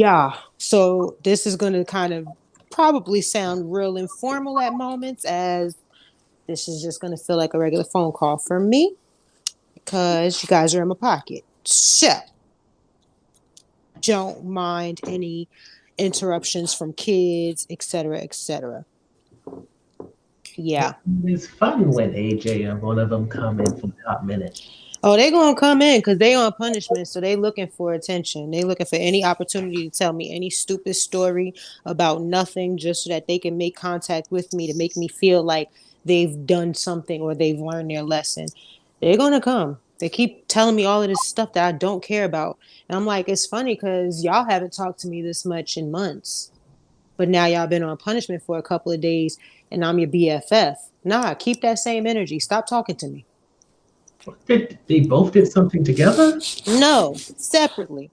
Yeah. So this is going to kind of probably sound real informal at moments, as this is just going to feel like a regular phone call for me because you guys are in my pocket. So don't mind any interruptions from kids, etc., etc. Yeah. It's fun when AJ and one of them come in for a hot minute. Oh, they gonna come in because they on punishment, so they looking for attention. They looking for any opportunity to tell me any stupid story about nothing, just so that they can make contact with me to make me feel like they've done something or they've learned their lesson. They're gonna come. They keep telling me all of this stuff that I don't care about, and I'm like, it's funny because y'all haven't talked to me this much in months, but now y'all been on punishment for a couple of days, and I'm your BFF. Nah, keep that same energy. Stop talking to me. They both did something together? No, separately.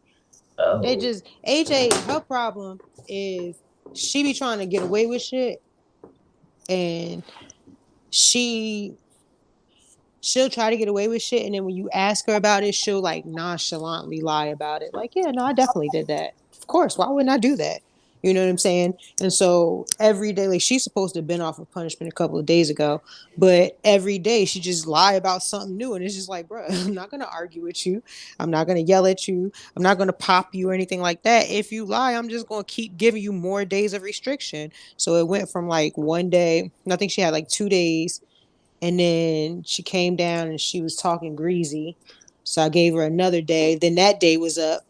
They Oh. just AJ, her problem is she be trying to get away with shit, and she she'll try to get away with shit, and then when you ask her about it, she'll like nonchalantly lie about it. Like, yeah, no, I definitely did that. Of course, why wouldn't I do that? You know what I'm saying? And so every day, like she's supposed to have been off of punishment a couple of days ago, but every day she just lie about something new, and it's just like, bro, I'm not gonna argue with you. I'm not gonna yell at you. I'm not gonna pop you or anything like that. If you lie, I'm just gonna keep giving you more days of restriction. So it went from like one day. I think she had like 2 days, and then she came down and she was talking greasy. So I gave her another day. Then that day was up.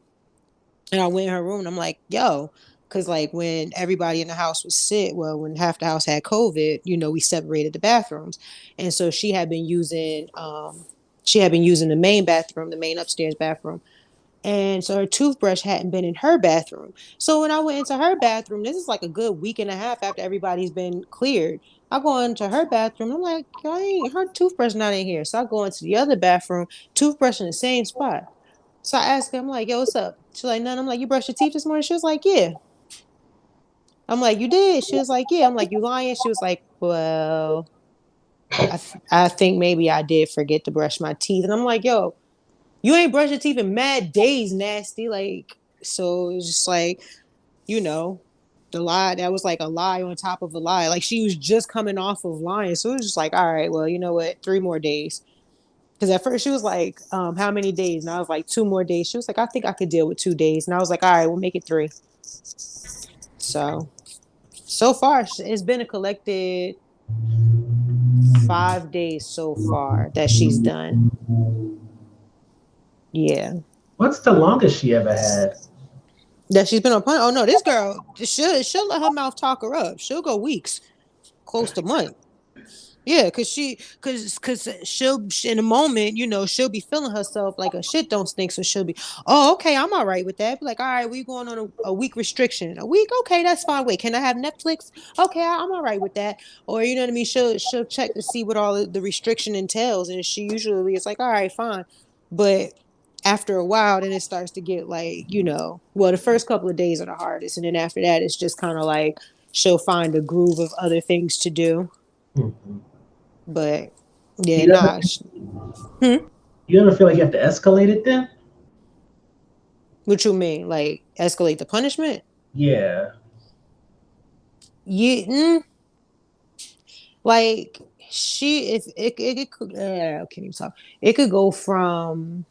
And I went in her room and I'm like, yo, because like when everybody in the house was sick, well, when half the house had COVID, we separated the bathrooms. And so she had been using the main bathroom, the main upstairs bathroom. And so her toothbrush hadn't been in her bathroom. So when I went into her bathroom, this is like a good week and a half after everybody's been cleared. I go into her bathroom. I'm like, her toothbrush not in here. So I go into the other bathroom, toothbrush in the same spot. So I asked her, I'm like, yo, what's up? She's like, none. I'm like, you brushed your teeth this morning? She was like, yeah. I'm like, you did? She was like, yeah. I'm like, you lying? She was like, well, I think maybe I did forget to brush my teeth. And I'm like, yo, you ain't brushed your teeth in mad days, nasty. Like, so it's just like, you know, the lie that was like a lie on top of a lie. Like she was just coming off of lying. So it was just like, all right, well, you know what? 3 more days. Because at first she was like, how many days? And I was like, 2 more days. She was like, I think I could deal with 2 days. And I was like, all right, we'll make it 3. So far, it's been a collected 5 days so far that she's done. Yeah. What's the longest she ever had? That she's been on punch. Oh no, this girl, she'll let her mouth talk her up. She'll go weeks, close to month. Yeah, cause she'll in a moment, she'll be feeling herself like a shit don't stink. So she'll be, oh, okay, I'm all right with that. Be like, all right, we going on a week restriction. A week, okay, that's fine. Wait, can I have Netflix? Okay, I'm all right with that. Or you know what I mean? She'll check to see what all the restriction entails, and she usually is like, all right, fine. But after a while, then it starts to get like, well, the first couple of days are the hardest, and then after that, it's just kind of like she'll find a groove of other things to do. Mhm. But yeah, You ever, nah. Hmm? you ever feel like you have to escalate it then? What you mean? Like escalate the punishment? Yeah. Yeah. Like she, if it could, I can't even talk. It could go from.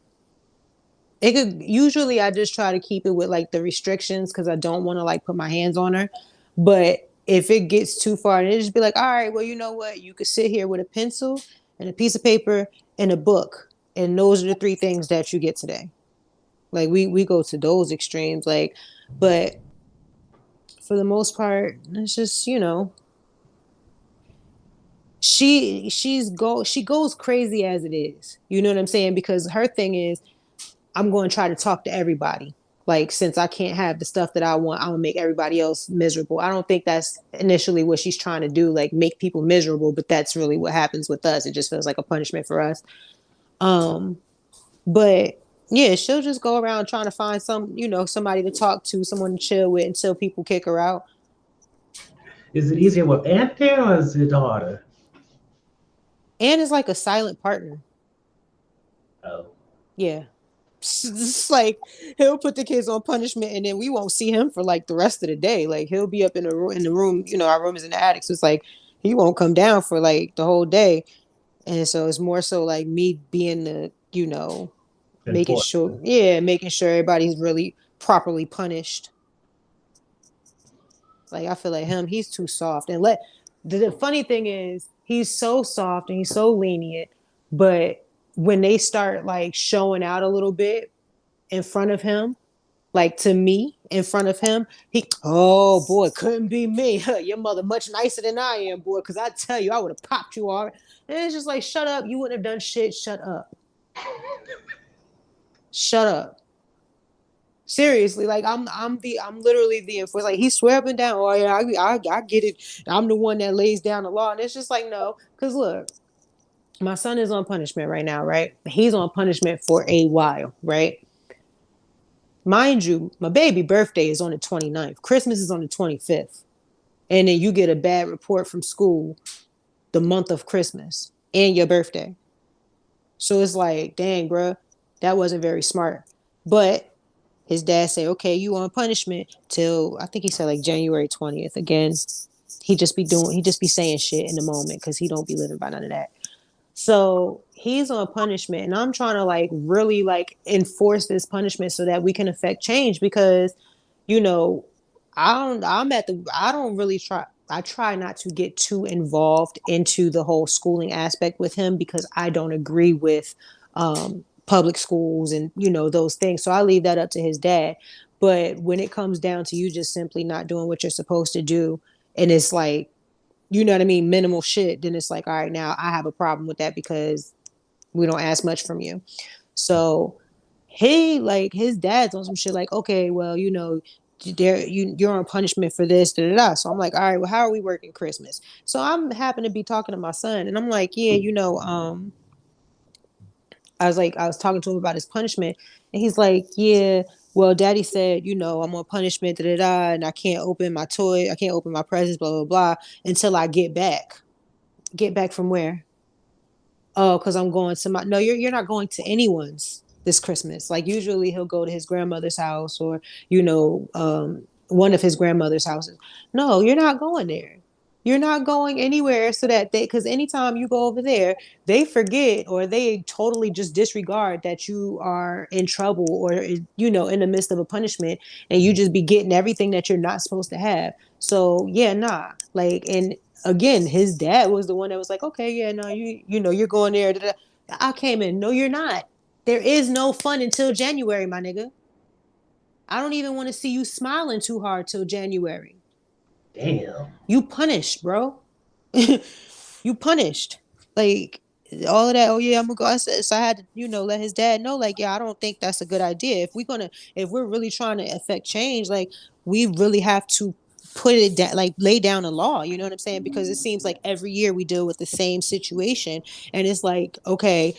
It could usually I just try to keep it with like the restrictions because I don't want to like put my hands on her. But if it gets too far, then it just be like, all right, well, you know what? You could sit here with a pencil and a piece of paper and a book, and those are the 3 things that you get today. Like we go to those extremes, like, but for the most part, it's just she goes crazy as it is. You know what I'm saying? Because her thing is, I'm going to try to talk to everybody. Like since I can't have the stuff that I want, I'm gonna make everybody else miserable. I don't think that's initially what she's trying to do, like make people miserable, but that's really what happens with us. It just feels like a punishment for us. Um, But yeah, she'll just go around trying to find somebody to talk to, someone to chill with until people kick her out. Is it easier with Aunt there or is it harder? And it's like a silent partner. Oh. Yeah. It's like he'll put the kids on punishment, and then we won't see him for like the rest of the day. Like he'll be up in the room. You know, our room is in the attic, so it's like he won't come down for like the whole day. And so it's more so like me being the, making Enforced. sure, yeah, making sure everybody's really properly punished. Like I feel like he's too soft. And the funny thing is, he's so soft and he's so lenient, but when they start like showing out a little bit in front of him, like to me in front of him, oh boy, couldn't be me. Your mother much nicer than I am, boy. Because I tell you, I would have popped you all. And it's just like, shut up. You wouldn't have done shit. Shut up. Shut up. Seriously, like I'm literally the enforcer. Like he swear up and down. Oh yeah, I get it. I'm the one that lays down the law, and it's just like no, because look, my son is on punishment right now, right? He's on punishment for a while, right? Mind you, my baby birthday is on the 29th. Christmas is on the 25th. And then you get a bad report from school the month of Christmas and your birthday. So it's like, dang, bro, that wasn't very smart. But his dad said, okay, you on punishment till I think he said like January 20th. Again, he just be saying shit in the moment because he don't be living by none of that. So he's on punishment, and I'm trying to like really like enforce this punishment so that we can affect change because, you know, I don't really try. I try not to get too involved into the whole schooling aspect with him because I don't agree with public schools and those things. So I leave that up to his dad. But when it comes down to you just simply not doing what you're supposed to do, and it's like you know what I mean, minimal shit, then it's like, all right, now I have a problem with that because we don't ask much from you. So his dad's on some shit like, okay, well, you're on punishment for this, da, da, da. So I'm like, all right, well, how are we working Christmas? So I'm happen to be talking to my son, and I'm like, yeah, I was talking to him about his punishment, and he's like, yeah, well, daddy said, I'm on punishment, da da da, and I can't open my toy, I can't open my presents, blah blah blah, until I get back. Get back from where? Oh, because I'm going to my. No, you're not going to anyone's this Christmas. Like usually he'll go to his grandmother's house or one of his grandmother's houses. No, you're not going there. You're not going anywhere so that because anytime you go over there, they forget or they totally just disregard that you are in trouble or in the midst of a punishment, and you just be getting everything that you're not supposed to have. So yeah, nah. Like, and again, his dad was the one that was like, okay, yeah, no, you're going there. Da, da. I came in. No, you're not. There is no fun until January, my nigga. I don't even want to see you smiling too hard till January. Damn. You punished, bro. You punished. Like all of that. Oh yeah, I'm gonna go. So I had to, let his dad know. Like, yeah, I don't think that's a good idea. If we're really trying to affect change, like we really have to put it down, like lay down a law. You know what I'm saying? Because it seems like every year we deal with the same situation, and it's like, okay,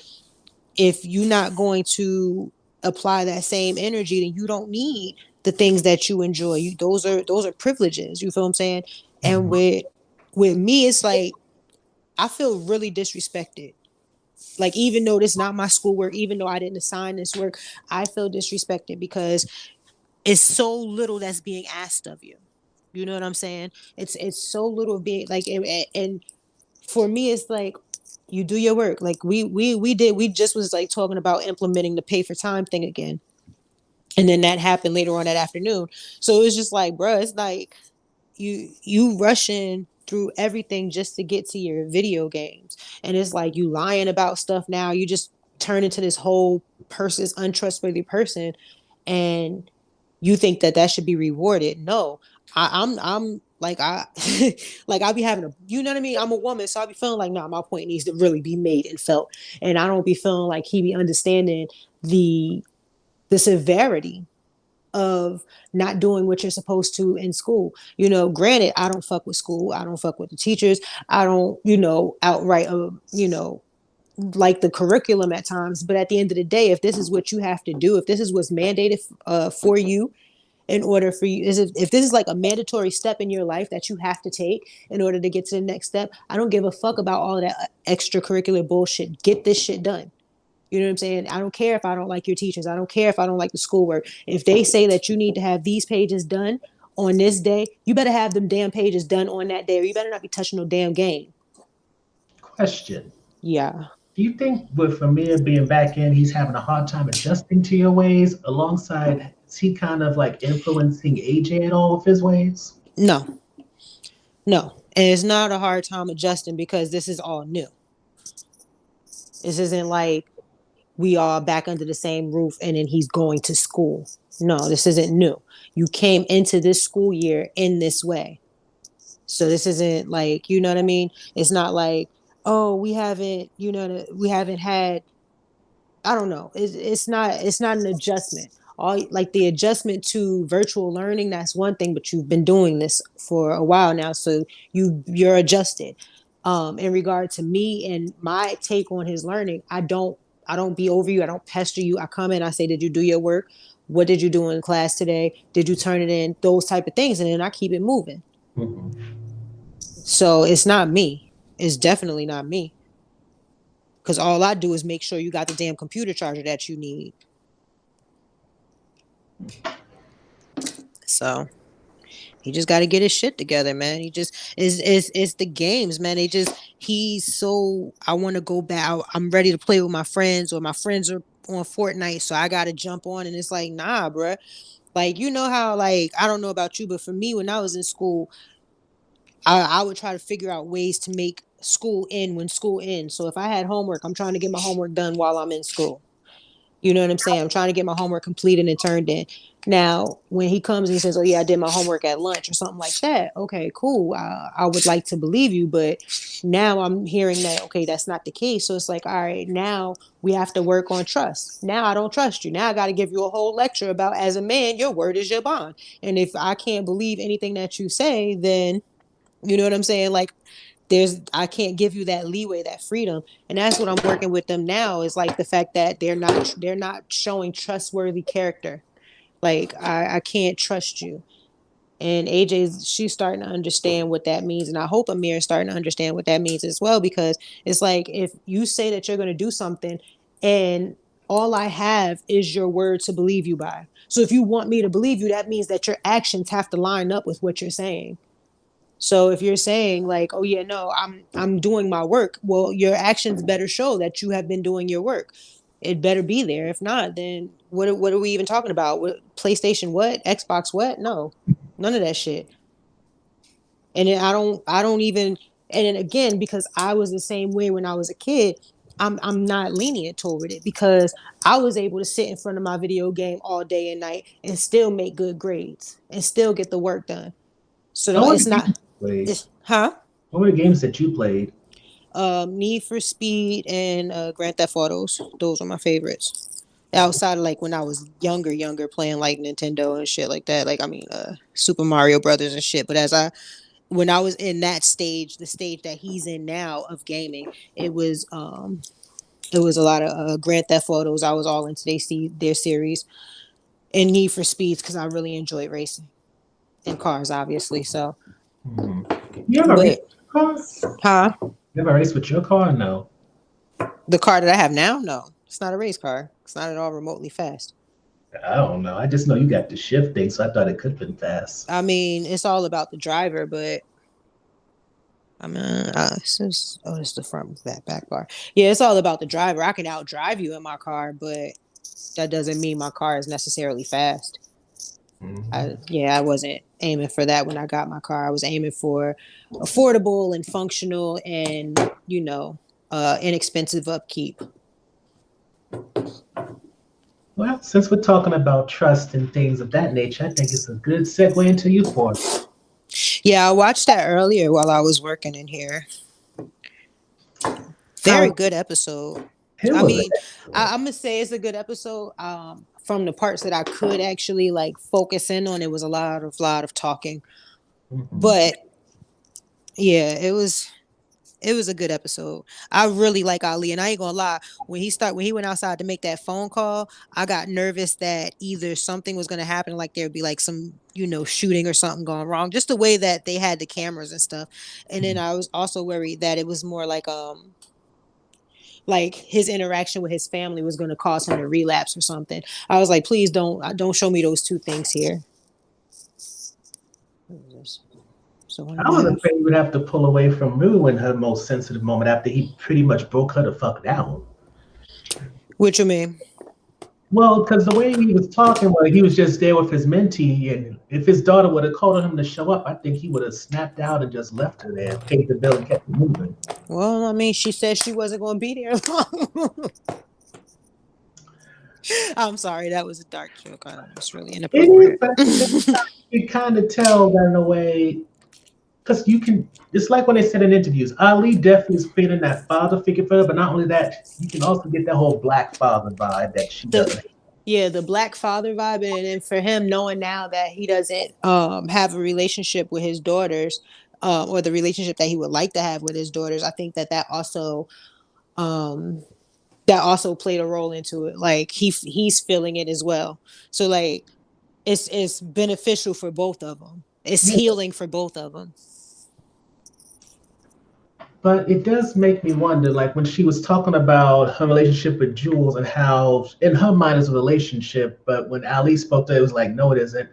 if you're not going to apply that same energy, then you don't need the things that you enjoy. Those are privileges. You feel what I'm saying? And Mhm. with me, it's like I feel really disrespected. Like even though this is not my schoolwork, even though I didn't assign this work, I feel disrespected because it's so little that's being asked of you. You know what I'm saying? It's so little being like, and for me, it's like you do your work. Like we just was like talking about implementing the pay for time thing again, and then that happened later on that afternoon. So it's just like, bro, it's like you rushing through everything just to get to your video games, and it's like you lying about stuff. Now you just turn into this whole person's untrustworthy person, and you think that should be rewarded. No, I'm like like I be having you know what I mean. I'm a woman, so I be feeling like, nah, my point needs to really be made and felt, and I don't be feeling like he be understanding the severity of not doing what you're supposed to in school. Granted, I don't fuck with school. I don't fuck with the teachers. I don't, outright, like the curriculum at times. But at the end of the day, if this is what you have to do, if this is what's mandated for you, in order for you, if this is like a mandatory step in your life that you have to take in order to get to the next step, I don't give a fuck about all that extracurricular bullshit. Get this shit done. You know what I'm saying? I don't care if I don't like your teachers. I don't care if I don't like the schoolwork. If they say that you need to have these pages done on this day, you better have them damn pages done on that day, or you better not be touching no damn game. Question. Yeah. Do you think with Amir being back in, he's having a hard time adjusting to your ways alongside, is he kind of like influencing AJ at all with his ways? No, no. And it's not a hard time adjusting because this is all new. This isn't like we are back under the same roof and then he's going to school. No, this isn't new. You came into this school year in this way. So this isn't like, you know what I mean? It's not like, oh, we haven't, we haven't had, I don't know. It's not an adjustment. All like the adjustment to virtual learning, that's one thing, but you've been doing this for a while now. So you're adjusted. In regard to me and my take on his learning, I don't be over you. I don't pester you. I come in, I say, did you do your work? What did you do in class today? Did you turn it in? Those type of things. And then I keep it moving. Mm-hmm. So it's not me. It's definitely not me. Because all I do is make sure you got the damn computer charger that you need. So he just got to get his shit together, man. He just it's the games, man. He's so, I want to go back. I'm ready to play with my friends, or my friends are on Fortnite, so I got to jump on. And it's like, nah, bruh. Like, you know how, like, I don't know about you, but for me, when I was in school, I would try to figure out ways to make school end when school ends. So if I had homework, I'm trying to get my homework done while I'm in school. You know what I'm saying? I'm trying to get my homework completed and turned in. Now, when he comes and he says, "Oh yeah, I did my homework at lunch," or something like that, okay, cool. I would like to believe you, but now I'm hearing that, okay, that's not the case. So it's like, all right, now we have to work on trust. Now I don't trust you. Now I got to give you a whole lecture about, as a man, your word is your bond. And if I can't believe anything that you say, then you know what I'm saying? Like, I can't give you that leeway, that freedom. And that's what I'm working with them now, is like the fact that they're not showing trustworthy character. Like, I can't trust you. And she's starting to understand what that means. And I hope Amir is starting to understand what that means as well, because it's like, if you say that you're going to do something and all I have is your word to believe you by. So if you want me to believe you, that means that your actions have to line up with what you're saying. So if you're saying like, oh yeah, no, I'm doing my work, well, your actions better show that you have been doing your work. It better be there. If not, then what are we even talking about? What, PlayStation what? Xbox what? No. None of that shit. And then I don't even, and then again, because I was the same way when I was a kid, I'm not lenient toward it, because I was able to sit in front of my video game all day and night and still make good grades and still get the work done. So What were the it's games not, you played? it's, huh? What were the games that you played? Need for Speed and Grand Theft Autos. Those are my favorites. Outside of like when I was younger, playing like Nintendo and shit like that. Like, I mean, Super Mario Brothers and shit. But when I was in that stage, the stage that he's in now of gaming, it was a lot of Grand Theft Autos. I was all into their series, and Need for Speeds, because I really enjoy racing and cars, obviously. So, Hmm. You have a race but with your car? huh? You have a race with your car? No. The car that I have now, no, it's not a race car. It's not at all remotely fast. I don't know. I just know you got the shifting, so I thought it could have been fast. I mean, it's all about the driver, but I mean, it's the front back bar. Yeah, it's all about the driver. I can outdrive you in my car, but that doesn't mean my car is necessarily fast. Hmm. I wasn't aiming for that when I got my car. I was aiming for affordable and functional and, inexpensive upkeep. Well, since we're talking about trust and things of that nature, I think it's a good segue into Euphoria. Yeah, I watched that earlier while I was working in here. Very How good episode. it I was mean, I'm gonna say it's a good episode. From the parts that I could actually like focus in on, it was a lot of talking. Mhm. But yeah, it was a good episode. I really like Ali, and I ain't gonna lie. When he went outside to make that phone call, I got nervous that either something was gonna happen, like there'd be like some shooting or something going wrong. Just the way that they had the cameras and stuff. And then I was also worried that it was more like like his interaction with his family was going to cause him to relapse or something. I was like, please don't show me those two things here. What is this? So I was afraid he would have to pull away from Rue in her most sensitive moment after he pretty much broke her the fuck down. What you mean? Well, because the way he was talking, well, he was just there with his mentee, and if his daughter would have called on him to show up, I think he would have snapped out and just left her there, paid the bill, and kept it moving. Well, I mean, she said she wasn't going to be there long. I'm sorry, that was a dark joke. It's really It is, inappropriate. but at the same time, you kind of tell that in a way, because you can. It's like when they said in interviews, Ali definitely is creating that father figure for her, but not only that, you can also get that whole black father vibe that she doesn't. The black father vibe, and then for him knowing now that he doesn't have a relationship with his daughters, or the relationship that he would like to have with his daughters, I think that also played a role into it. Like he's feeling it as well. So like it's beneficial for both of them. It's healing for both of them. But it does make me wonder, like when she was talking about her relationship with Jules and how in her mind it's a relationship, but when Ali spoke to her, it was like, no, it isn't.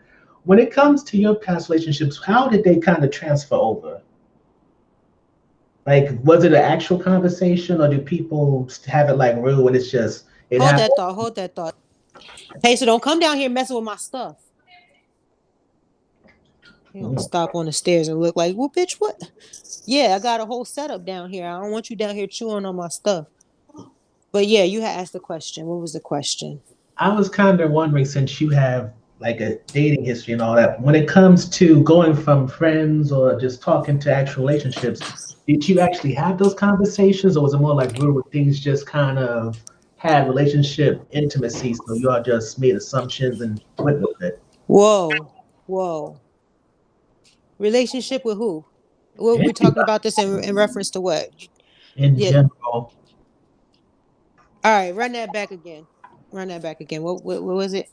When it comes to your past relationships, how did they kind of transfer over? Like, was it an actual conversation, or do people have it like real when it's just it Hold happened? that thought. Hold that thought. Hey, so don't come down here messing with my stuff. You don't stop on the stairs and look like, well, bitch, what? Yeah, I got a whole setup down here. I don't want you down here chewing on my stuff. But yeah, you had asked the question. What was the question? I was kind of wondering, since you have like a dating history and all that, when it comes to going from friends or just talking to actual relationships, did you actually have those conversations, or was it more like real where things just kind of had relationship intimacy, so you all just made assumptions and went with it? Whoa, whoa. Relationship with who? What we talking about this in reference to what? In Yeah. general, All right, run that back again. Run that back again. What was it?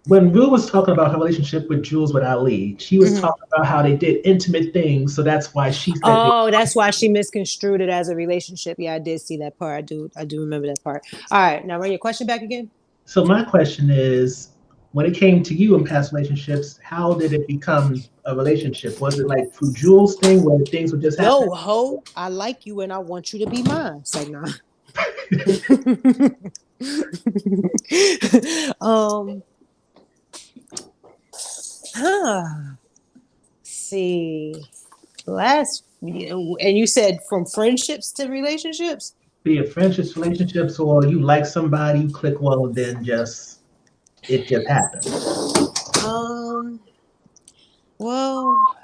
when Rue was talking about her relationship with Jules with Ali, she was Mm-hmm. talking about how they did intimate things, so that's why she said they. Oh, that's why she misconstrued it as a relationship. Yeah, I did see that part. I do remember that part. All right, now run your question back again. So my question is, when it came to you in past relationships, how did it become a relationship? Was it like through Jules thing where things would just happen? No, ho, I like you and I want you to be mine. It's like, nah. um, huh. See, and you said from friendships to relationships. Be it friendships, relationships, or you like somebody, you click well, and then just it just happens. Um, well,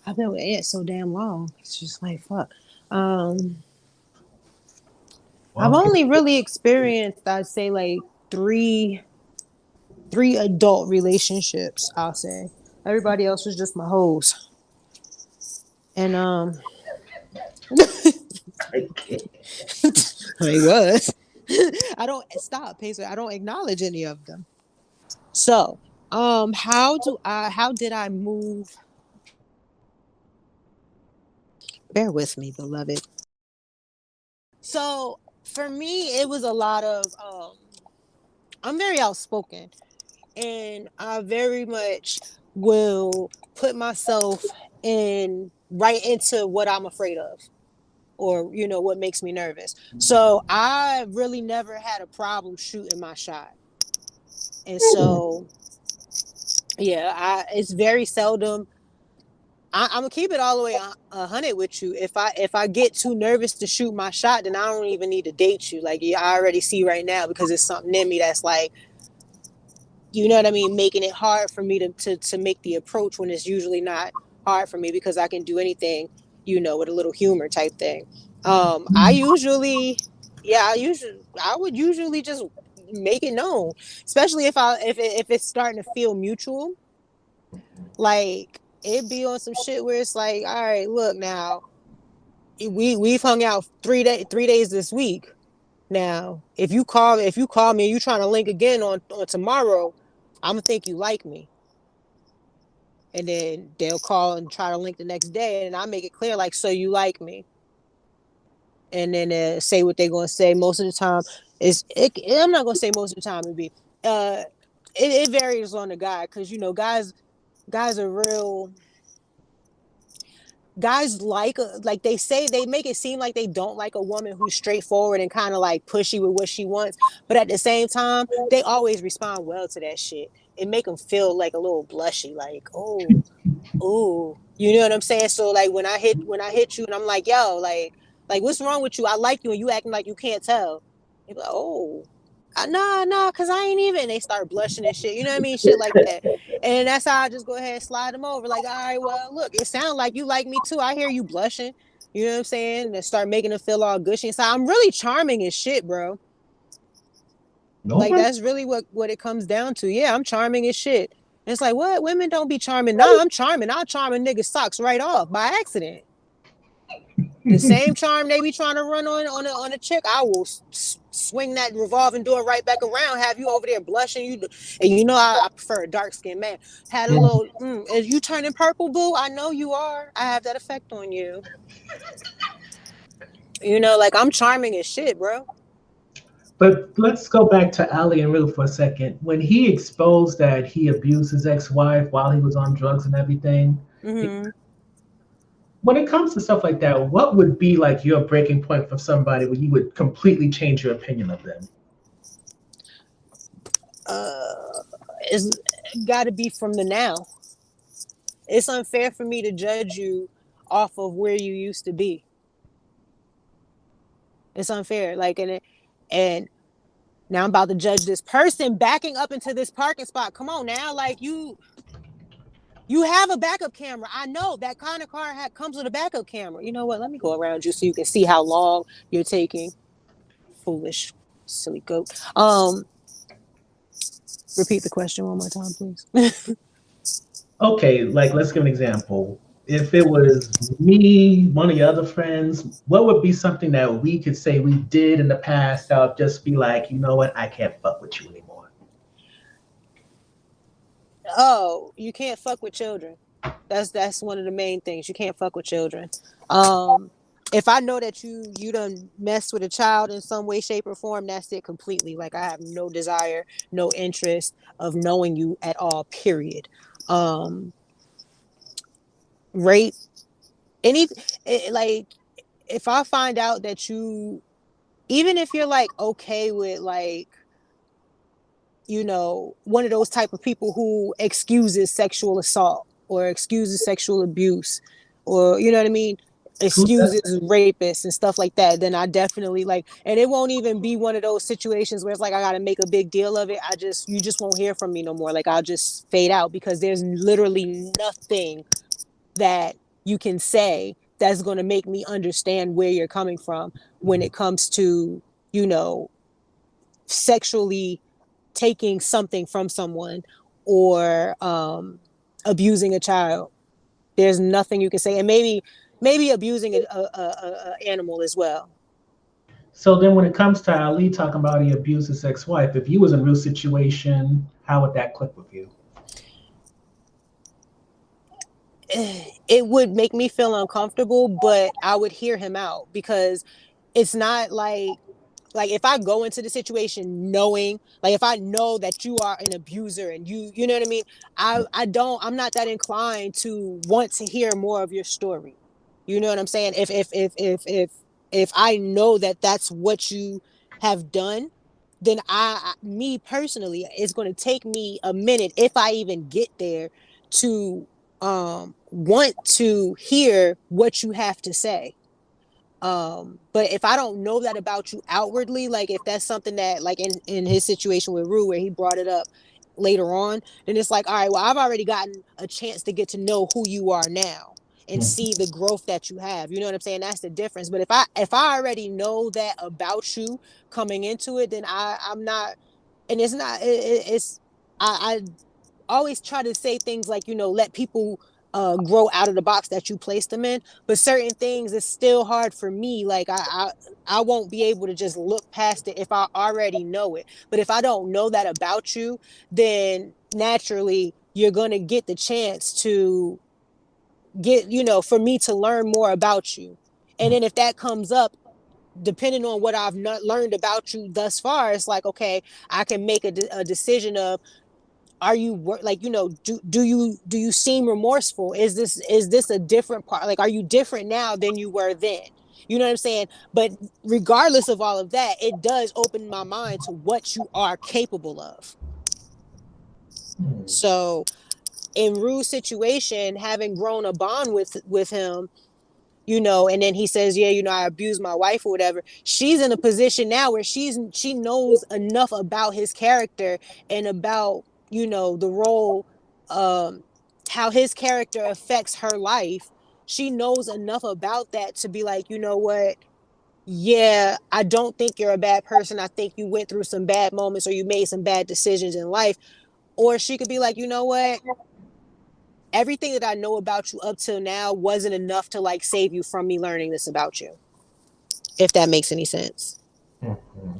I've been with Ed so damn long. It's just like fuck. Um, I've Well, only really experienced, I'd say, like three adult relationships. I'll say everybody else was just my hoes, and I can't. he was. I don't stop, Pacer. I don't acknowledge any of them. So, how did I move? Bear with me, beloved. So, for me, it was a lot of, I'm very outspoken and I very much will put myself in right into what I'm afraid of or, what makes me nervous. So, I really never had a problem shooting my shot. And so, yeah, it's very seldom. I'm gonna keep it all the way 100 with you. If I get too nervous to shoot my shot, then I don't even need to date you. Like, yeah, I already see right now because it's something in me that's like, you know what I mean, making it hard for me to make the approach when it's usually not hard for me because I can do anything, with a little humor type thing. I usually, yeah, I would usually just make it known, especially if it's starting to feel mutual. Like it be on some shit where it's like, all right, look now, we've hung out 3 days this week. Now, if you call me and you trying to link again on tomorrow, I'm gonna think you like me. And then they'll call and try to link the next day, and I make it clear like, so you like me. and then say what they're gonna say. Most of the time, I'm not gonna say most of the time. Uh, it varies on the guy because guys are real. Guys like they say they make it seem like they don't like a woman who's straightforward and kind of like pushy with what she wants, but at the same time they always respond well to that shit. It make them feel like a little blushy, like oh, you know what I'm saying? So like when I hit you and I'm like, yo, like what's wrong with you? I like you and you acting like you can't tell. They be like, oh, nah, cause I ain't even. They start blushing and shit. You know what I mean? Shit like that. And that's how I just go ahead and slide them over. Like, all right, well, look, it sounds like you like me too. I hear you blushing. You know what I'm saying? And start making them feel all gushy. So I'm really charming as shit, bro. Like Okay. that's really what it comes down to. Yeah, I'm charming as shit. And it's like, what? Women don't be charming. Nah, I'm charming. I'll charm a nigga's socks right off by accident. The same charm they be trying to run on a chick, I will swing that revolving door right back around. Have you over there blushing? And I prefer a dark skinned man. Had a little, is you turning purple, boo? I know you are. I have that effect on you. Like I'm charming as shit, bro. But let's go back to Ali and Rue for a second. When he exposed that he abused his ex-wife while he was on drugs and everything, Mm-hmm. when it comes to stuff like that, what would be like your breaking point for somebody where you would completely change your opinion of them? It's got to be from the now. It's unfair for me to judge you off of where you used to be. It's unfair. And now I'm about to judge this person backing up into this parking spot. Come on now, like you have a backup camera. I know that kind of car comes with a backup camera. You know what? Let me go around you so you can see how long you're taking. Foolish, silly goat. Repeat the question one more time, please. Okay, like let's give an example. If it was me, one of your other friends, what would be something that we could say we did in the past that would just be like, you know what, I can't fuck with you anymore? Oh, you can't fuck with children. That's one of the main things. You can't fuck with children. Um, if I know that you done messed with a child in some way, shape, or form, that's it completely. Like I have no desire, no interest of knowing you at all. Period. Um, rape, any like if I find out that even if you're like okay with like one of those type of people who excuses sexual assault or excuses sexual abuse or you know what I mean, Who does excuses rapists and stuff like that, then I definitely and it won't even be one of those situations where it's like I got to make a big deal of it. You just won't hear from me no more. Like I'll just fade out because there's literally nothing that you can say that's going to make me understand where you're coming from when it comes to, you know, sexually taking something from someone or abusing a child. There's nothing you can say, and maybe abusing a animal as well. So then when it comes to Ali talking about he abused his ex-wife, if you was in a real situation, how would that click with you? It would make me feel uncomfortable, but I would hear him out because it's not like if I go into the situation knowing, like if I know that you are an abuser and you know what I mean, I'm not that inclined to want to hear more of your story. You know what I'm saying? If I know that that's what you have done, then me personally, it's going to take me a minute if I even get there to want to hear what you have to say. But if I don't know that about you outwardly, like if that's something that like in his situation with Rue where he brought it up later on, then it's like, all right, well, I've already gotten a chance to get to know who you are now and see the growth that you have. You know what I'm saying? That's the difference. But if I already know that about you coming into it, then I'm not, and it's not it's I always try to say things like, let people grow out of the box that you place them in. But certain things it's still hard for me. Like I won't be able to just look past it if I already know it. But if I don't know that about you, then naturally you're gonna get the chance to for me to learn more about you. And then if that comes up, depending on what I've learned about you thus far, it's like, okay, I can make a decision of, are you like, you know, do you seem remorseful? Is this a different part? Like, are you different now than you were then? You know what I'm saying? But regardless of all of that, it does open my mind to what you are capable of. So in Rue's situation, having grown a bond with him, you know, and then he says, yeah, you know, I abused my wife or whatever. She's in a position now where she knows enough about his character and about, you know, the role, how his character affects her life. She knows enough about that to be like, you know what? Yeah, I don't think you're a bad person. I think you went through some bad moments or you made some bad decisions in life. Or she could be like, you know what? Everything that I know about you up till now wasn't enough to like save you from me learning this about you. If that makes any sense. Mm-hmm.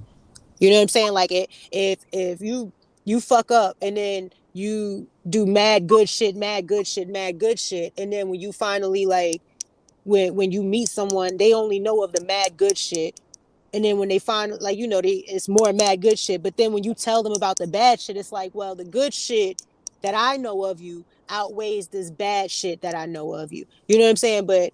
You know what I'm saying? Like, if you fuck up and then you do mad good shit, mad good shit, mad good shit, and then when you finally like when you meet someone, they only know of the mad good shit. And then when they find, like, you know, it's more mad good shit. But then when you tell them about the bad shit, it's like, well, the good shit that I know of you outweighs this bad shit that I know of you. You know what I'm saying? But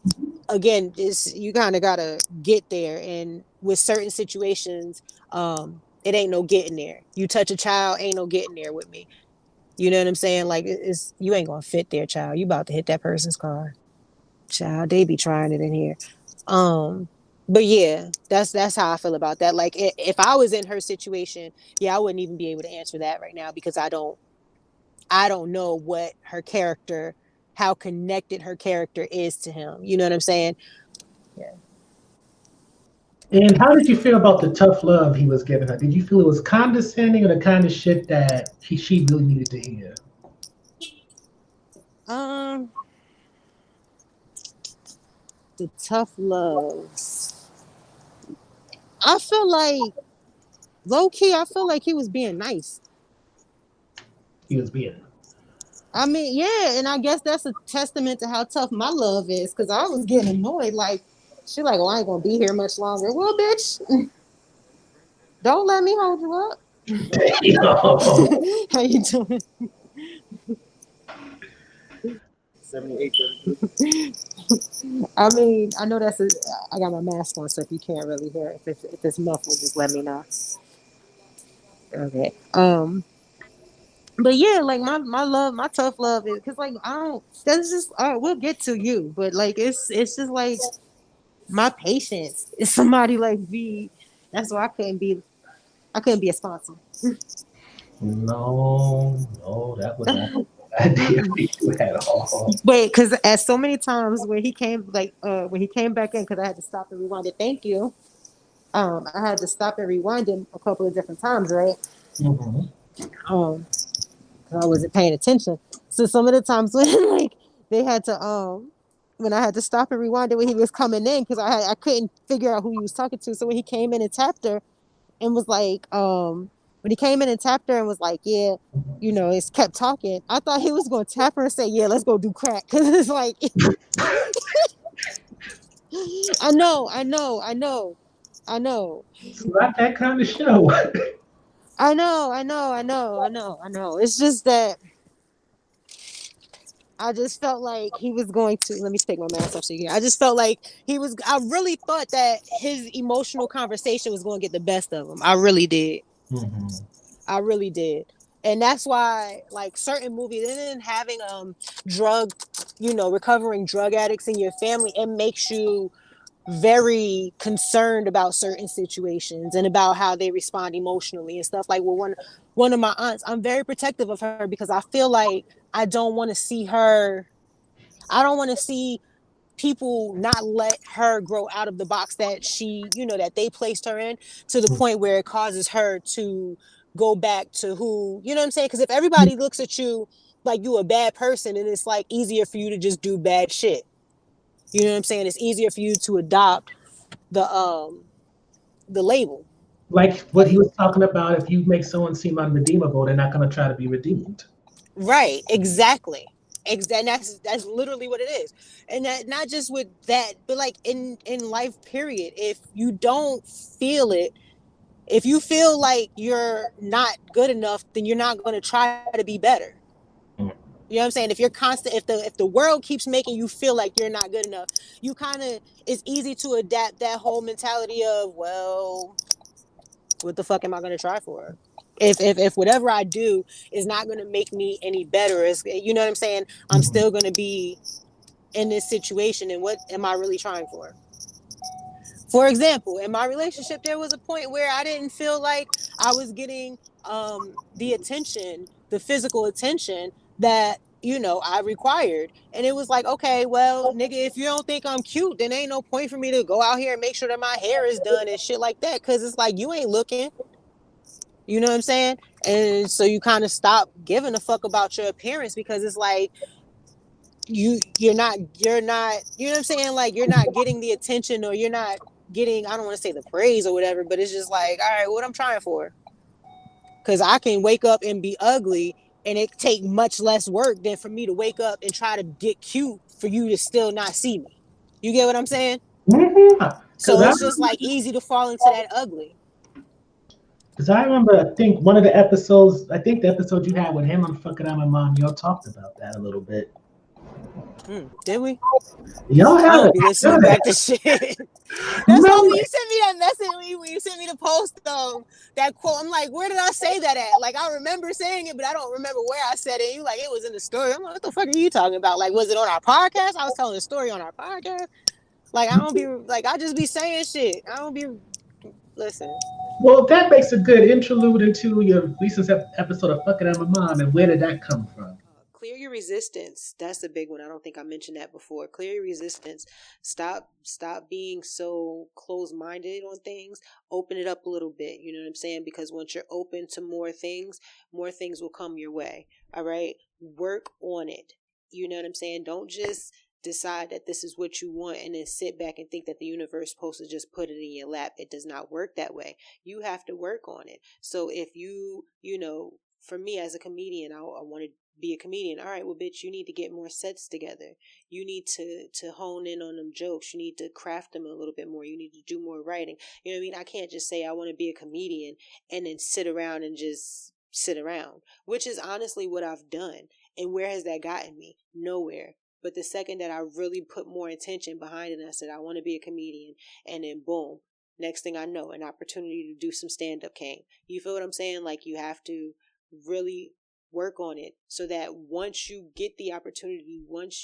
again, you kind of gotta get there. And with certain situations, it ain't no getting there. You touch a child, ain't no getting there with me. You know what I'm saying? Like, it's you ain't gonna fit there, child. You about to hit that person's car. Child, they be trying it in here. But yeah, that's how I feel about that. Like, if I was in her situation, yeah, I wouldn't even be able to answer that right now because I don't know what her character, how connected her character is to him. You know what I'm saying? Yeah. And how did you feel about the tough love he was giving her? Did you feel it was condescending or the kind of shit that she really needed to hear? Um, the tough loves. I feel like low key. I feel like he was being nice. He was being. I mean, yeah, and I guess that's a testament to how tough my love is. Because I was getting annoyed. Like, she like, well, I ain't gonna be here much longer. Well, bitch, don't let me hold you up. How you doing? 78. I mean, I know I got my mask on, so if you can't really hear it, if it's muffled, just let me know. Okay. But yeah, like my love, my tough love is because like I don't. That's just we'll get to you, but like it's just like my patience is somebody like me. That's why I couldn't be a sponsor. No, that was not the idea for you at all. Wait, because at so many times when he came, like when he came back in, because I had to stop and rewind it. Thank you. I had to stop and rewind him a couple of different times, right? Mm-hmm. Um, 'Cause I wasn't paying attention. So some of the times when like they had to when I had to stop and rewind it when he was coming in because I couldn't figure out who he was talking to. So when he came in and tapped her and was like when he came in and tapped her and was like, yeah, you know, it's kept talking. I thought he was going to tap her and say, yeah, let's go do crack, because it's like I know. It's not that kind of show. I know. It's just that I just felt like he was going to. Let me take my mask off so you can. I just felt like he was. I really thought that his emotional conversation was going to get the best of him. I really did. Mm-hmm. I really did. And that's why, like, certain movies, and then having drug, recovering drug addicts in your family, it makes you very concerned about certain situations and about how they respond emotionally and stuff. Like, well, one of my aunts, I'm very protective of her because I feel like I don't want to see her. I don't want to see people not let her grow out of the box that that they placed her in, to the point where it causes her to go back to who, you know what I'm saying? Because if everybody looks at you like you a bad person, and it's like easier for you to just do bad shit. You know what I'm saying? It's easier for you to adopt the label. Like what he was talking about, if you make someone seem unredeemable, they're not going to try to be redeemed. Right, exactly. And that's literally what it is. And that not just with that, but like in life period. If you don't feel it, if you feel like you're not good enough, then you're not going to try to be better. Mm. You know what I'm saying? If you're constant, if the world keeps making you feel like you're not good enough, you kind of, it's easy to adapt that whole mentality of, well, what the fuck am I going to try for? If whatever I do is not going to make me any better, is, you know what I'm saying? I'm still going to be in this situation, and what am I really trying for? For example, in my relationship, there was a point where I didn't feel like I was getting the attention, the physical attention that, you know, I required. And it was like, okay, well, nigga, if you don't think I'm cute, then ain't no point for me to go out here and make sure that my hair is done and shit like that. Cause it's like, you ain't looking. You know what I'm saying? And so you kind of stop giving a fuck about your appearance, because it's like, you're not, you know what I'm saying, like you're not getting the attention, or you're not getting, I don't want to say the praise or whatever, but it's just like, all right, what I'm trying for? Because I can wake up and be ugly, and it take much less work than for me to wake up and try to get cute for you to still not see me. You get what I'm saying? Because So it's just like easy to fall into that ugly. I remember, I think one of the episodes, I think the episode you had with him on Fucking I'm a Mom, y'all talked about that a little bit. Did we? Y'all I had don't it. be listening back to shit. That's why when No. you sent me that message, when you sent me the post, that quote, I'm like, where did I say that at? Like, I remember saying it, but I don't remember where I said it. You like, it was in the story. I'm like, what the fuck are you talking about? Like, was it on our podcast? I was telling a story on our podcast. Like, I don't be like, I just be saying shit. I don't be listen. Well, that makes a good interlude into your recent episode of Fucking I'm a Mom, and where did that come from? Clear your resistance. That's the big one. I don't think I mentioned that before. Clear your resistance. Stop being so closed-minded on things. Open it up a little bit. You know what I'm saying? Because once you're open to more things will come your way. All right? Work on it. You know what I'm saying? Don't just decide that this is what you want and then sit back and think that the universe is supposed to just put it in your lap. It does not work that way. You have to work on it. So if you know, for me as a comedian, I want to be a comedian. All right, well, bitch, you need to get more sets together. You need to hone in on them jokes. You need to craft them a little bit more. You need to do more writing. You know what I mean? I can't just say I want to be a comedian and then sit around and just sit around, which is honestly what I've done. And where has that gotten me? Nowhere. But the second that I really put more intention behind it, and I said, I want to be a comedian, and then boom, next thing I know, an opportunity to do some stand-up came. You feel what I'm saying? Like, you have to really work on it so that once you get the opportunity, once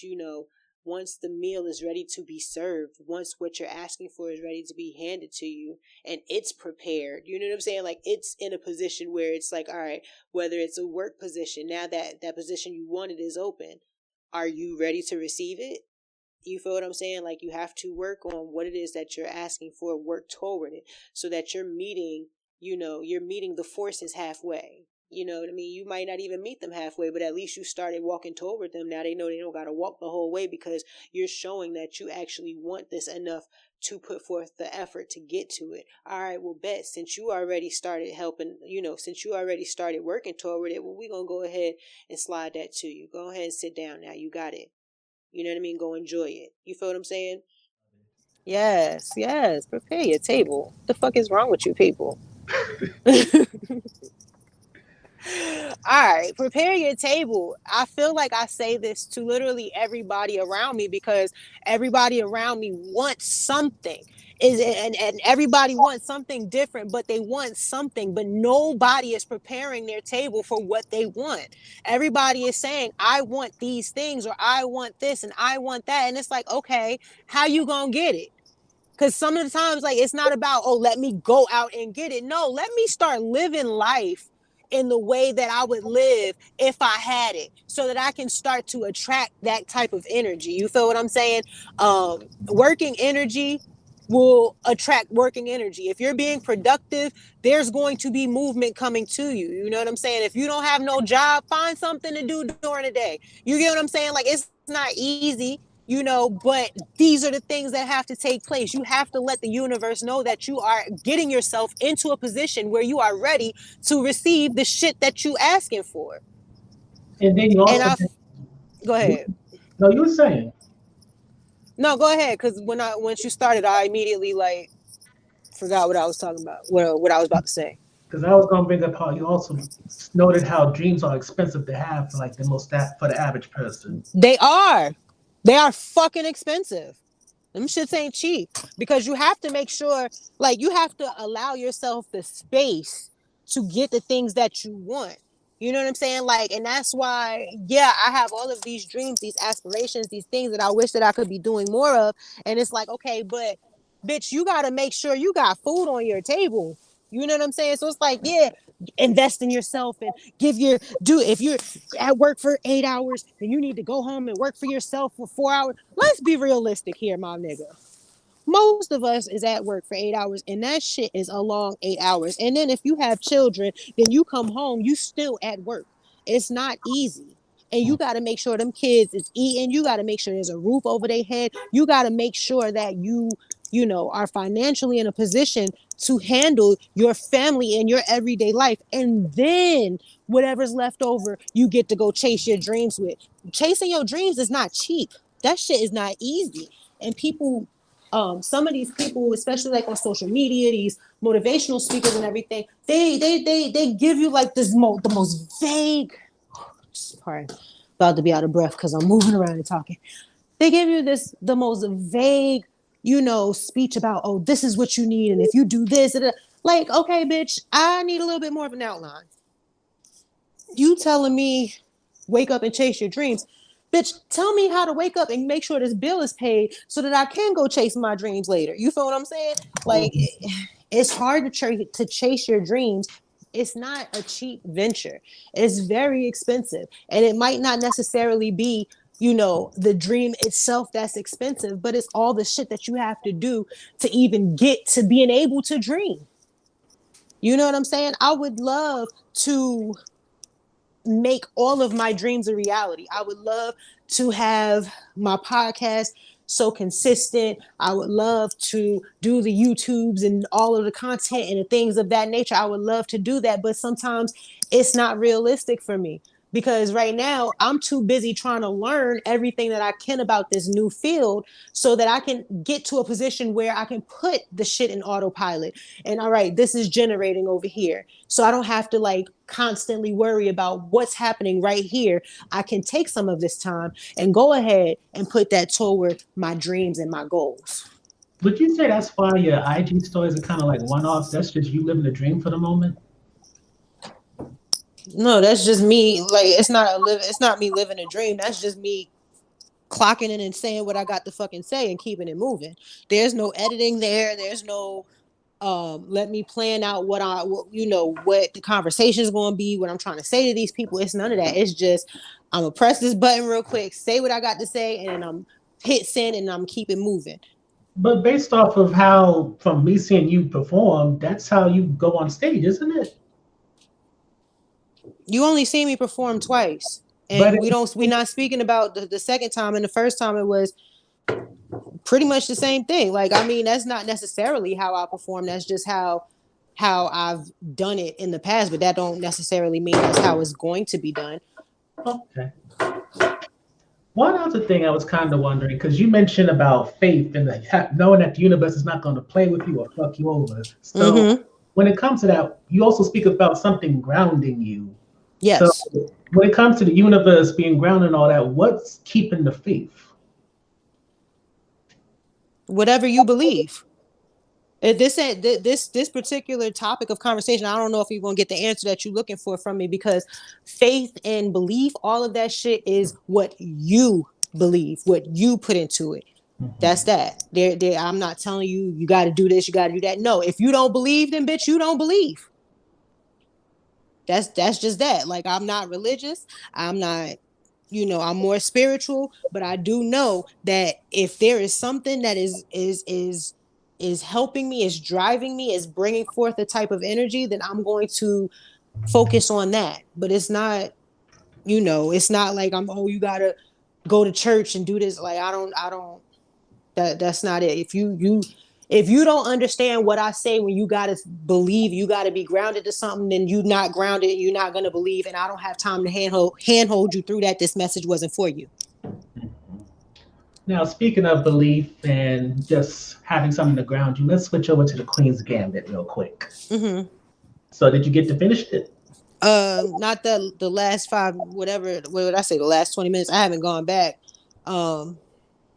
the meal is ready to be served, once what you're asking for is ready to be handed to you and it's prepared, you know what I'm saying? Like, it's in a position where it's like, all right, whether it's a work position, now that position you wanted is open, are you ready to receive it? You feel what I'm saying? Like, you have to work on what it is that you're asking for, work toward it so that you're meeting the forces halfway. You know what I mean? You might not even meet them halfway, but at least you started walking toward them. Now they know they don't got to walk the whole way because you're showing that you actually want this enough to put forth the effort to get to it. All right, well, bet, since you already started helping, since you already started working toward it, well, we're going to go ahead and slide that to you. Go ahead and sit down now. You got it. You know what I mean? Go enjoy it. You feel what I'm saying? Yes, yes. Prepare your table. What the fuck is wrong with you people? All right, prepare your table. I feel like I say this to literally everybody around me because everybody around me wants something. And everybody wants something different, but they want something, but nobody is preparing their table for what they want. Everybody is saying, I want these things, or I want this and I want that. And it's like, okay, how you gonna get it? Because some of the times, like, it's not about, oh, let me go out and get it. No, let me start living life in the way that I would live if I had it, so that I can start to attract that type of energy. You feel what I'm saying? Working energy will attract working energy. If you're being productive, there's going to be movement coming to you. You know what I'm saying? If you don't have no job, find something to do during the day. You get what I'm saying? Like, it's not easy, but these are the things that have to take place. You have to let the universe know that you are getting yourself into a position where you are ready to receive the shit that you asking for. And then you And also, I Go ahead. No, you were saying. No, go ahead. Because once you started, I immediately like forgot what I was talking about. What I was about to say. Because I was gonna bring up how you also noted how dreams are expensive to have for like for the average person. They are. They are fucking expensive. Them shits ain't cheap because you have to make sure, like, you have to allow yourself the space to get the things that you want. You know what I'm saying? Like, and that's why, yeah, I have all of these dreams, these aspirations, these things that I wish that I could be doing more of. And it's like, okay, but bitch, you got to make sure you got food on your table. You know what I'm saying? So it's like, yeah, invest in yourself and if you're at work for 8 hours, then you need to go home and work for yourself for 4 hours. Let's be realistic here, my nigga. Most of us is at work for 8 hours, and that shit is a long 8 hours. And then if you have children, then you come home, you still at work. It's not easy. And you got to make sure them kids is eating. You got to make sure there's a roof over their head. You got to make sure that you know, are financially in a position to handle your family and your everyday life. And then whatever's left over, you get to go chase your dreams with. Chasing your dreams is not cheap. That shit is not easy. And people, some of these people, especially like on social media, these motivational speakers and everything, they give you like the most vague. Sorry, about to be out of breath because I'm moving around and talking. They give you the most vague, you know, speech about, oh, this is what you need, and if you do this, like, okay, bitch, I need a little bit more of an outline. You telling me wake up and chase your dreams. Bitch, tell me how to wake up and make sure this bill is paid so that I can go chase my dreams later. You feel what I'm saying? Like, it's hard to chase your dreams. It's not a cheap venture. It's very expensive. And it might not necessarily be, you know, the dream itself that's expensive, but it's all the shit that you have to do to even get to being able to dream. You know what I'm saying? I would love to make all of my dreams a reality. I would love to have my podcast so consistent. I would love to do the YouTubes and all of the content and the things of that nature. I would love to do that, but sometimes it's not realistic for me because right now I'm too busy trying to learn everything that I can about this new field so that I can get to a position where I can put the shit in autopilot. And all right, this is generating over here. So I don't have to like constantly worry about what's happening right here. I can take some of this time and go ahead and put that toward my dreams and my goals. Would you say that's why your IG stories are kind of like one-offs? That's just you living the dream for the moment? No, that's just me. Like it's not me living a dream. That's just me clocking in and saying what I got to fucking say and keeping it moving. There's no editing there. There's no let me plan out you know, what the conversation is going to be, what I'm trying to say to these people. It's none of that. It's just I'm gonna press this button real quick, say what I got to say, and then I'm hit send and I'm keeping moving. But based off of how, from me seeing you perform, that's how you go on stage, isn't it? You only see me perform twice, But and we're not speaking about the second time. And the first time it was pretty much the same thing. Like, I mean, that's not necessarily how I perform. That's just how I've done it in the past, but that don't necessarily mean that's how it's going to be done. okay. One other thing I was kind of wondering, because you mentioned about faith and knowing that the universe is not going to play with you or fuck you over. So Mm-hmm. when it comes to that, you also speak about something grounding you. So Yes. when it comes to the universe being grounded and all that, what's keeping the faith? Whatever you believe. This particular topic of conversation, I don't know if you're gonna get the answer that you're looking for from me because faith and belief, all of that shit is what you believe, what you put into it. That's that. I'm not telling you you got to do this, you got to do that. No, if you don't believe, then bitch, you don't believe. That's just that. Like I'm not religious. I'm not, you know, I'm more spiritual, but I do know that if there is something that is helping me, is driving me, is bringing forth a type of energy, then I'm going to focus on that. But it's not, you know, it's not like you gotta go to church and do this. Like I don't that's not it. If If you don't understand what I say when you gotta believe, you gotta be grounded to something, then you not grounded, you're not gonna believe, and I don't have time to handhold you through that. This message wasn't for you. Now, speaking of belief and just having something to ground you, let's switch over to the Queen's Gambit real quick. So, did you get to finish it? Not the last five, whatever. What would I say? The last 20 minutes. I haven't gone back.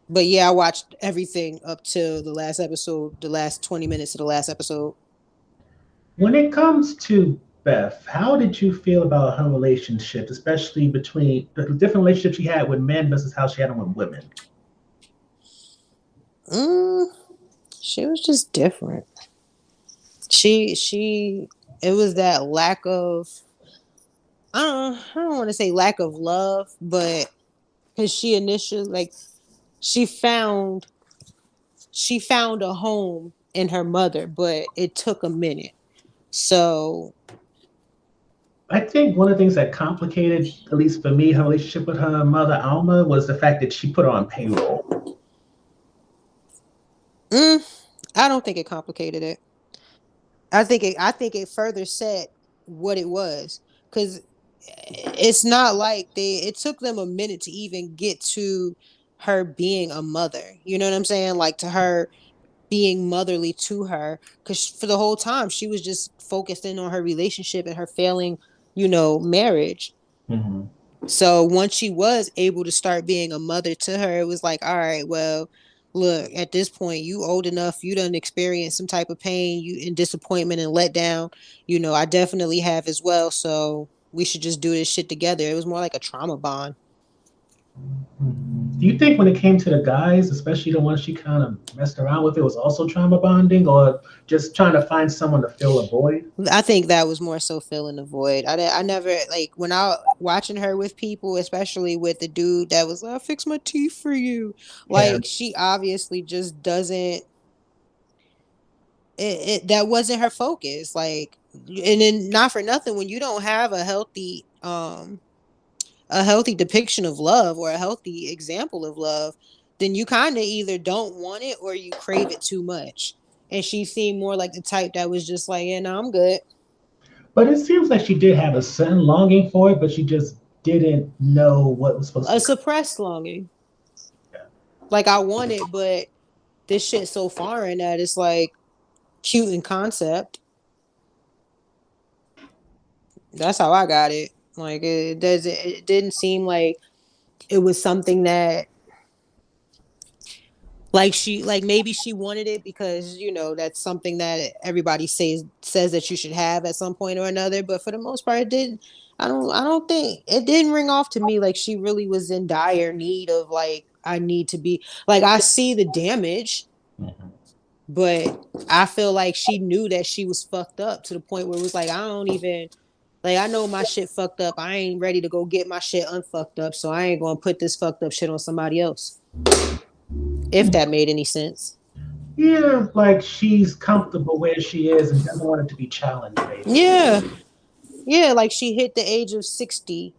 But yeah, I watched everything up to the last episode, the last 20 minutes of the last episode. When it comes to Beth, how did you feel about her relationship, especially between the different relationships she had with men versus how she had them with women? She was just different. It was that lack of, I don't want to say lack of love, but because she initially, like, she found a home in her mother, but it took a minute. So I think one of the things that complicated, at least for me, her relationship with her mother, Alma, was the fact that she put her on payroll. I don't think it complicated it. I think it further said what it was, because it's not like it took them a minute to even get to her being a mother. You know what I'm saying? Like, to her being motherly to her, because for the whole time she was just focused in on her relationship and her failing, marriage. Mm-hmm. So once she was able to start being a mother to her, it was like, all right, well, look, at this point, you old enough, you done experienced some type of pain, you in disappointment and letdown. I definitely have as well. So we should just do this shit together. It was more like a trauma bond. Do you think when it came to the guys, especially the ones she kind of messed around with, it was also trauma bonding or just trying to find someone to fill a void? I think that was more so filling the void. I never, like, when I watching her with people, especially with the dude that was like, I'll fix my teeth for you. Yeah. Like, she obviously just doesn't, that wasn't her focus. Like, and then, not for nothing, when you don't have a healthy depiction of love or a healthy example of love, then you kind of either don't want it or you crave it too much. And she seemed more like the type that was just like, yeah, no, I'm good. But it seems like she did have a certain longing for it, but she just didn't know what was supposed A to come. suppressed longing. Yeah. Like, I want it, but this shit's so foreign that it's like cute in concept. That's how I got it. Like, it didn't seem like it was something that, like maybe she wanted it because that's something that everybody says that you should have at some point or another, but for the most part it didn't. I don't think it didn't ring off to me like she really was in dire need of, like, I need to be, like, I see the damage, Mhm. but I feel like she knew that she was fucked up to the point where it was like, I don't even, like, I know my shit fucked up, I ain't ready to go get my shit unfucked up, so I ain't gonna put this fucked up shit on somebody else, if that made any sense. Yeah, like she's comfortable where she is and doesn't want it to be challenged, basically. Yeah. Yeah, like she hit the age of 60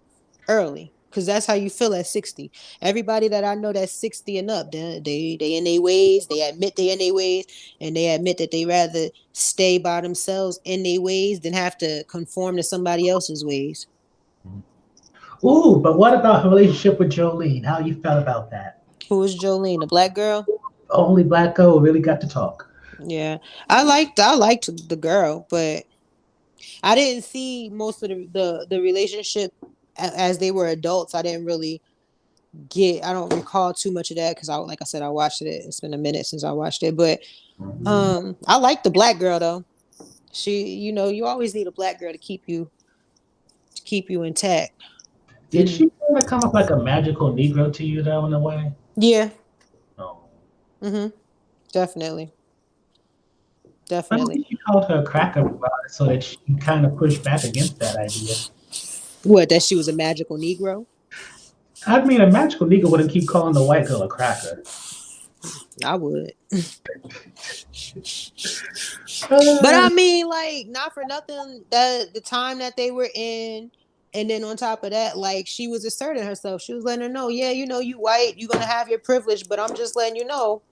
early. Cause that's how you feel at 60. Everybody that I know that's 60 and up, they in their ways, they admit they in their ways, and they admit that they rather stay by themselves in their ways than have to conform to somebody else's ways. Ooh, but what about her relationship with Jolene? How you felt about that? Who was Jolene, the black girl? Only black girl really got to talk. Yeah. I liked the girl, but I didn't see most of the relationship as they were adults. I didn't really I don't recall too much of that because, like I said, I watched it. It's been a minute since I watched it, but I like the black girl though. She, you always need a black girl to keep you intact. Did she kind of come up like a magical Negro to you, though, in a way? Yeah. No. Definitely. I Definitely. believe she called her a cracker so that she kind of pushed back against that idea. What, that she was a magical Negro? I mean, a magical Negro wouldn't keep calling the white girl a cracker. I would. But Uh, I mean, like, not for nothing, that the time that they were in, and then on top of that, like, she was asserting herself. She was letting her know, yeah, you white, you're gonna have your privilege, but I'm just letting you know,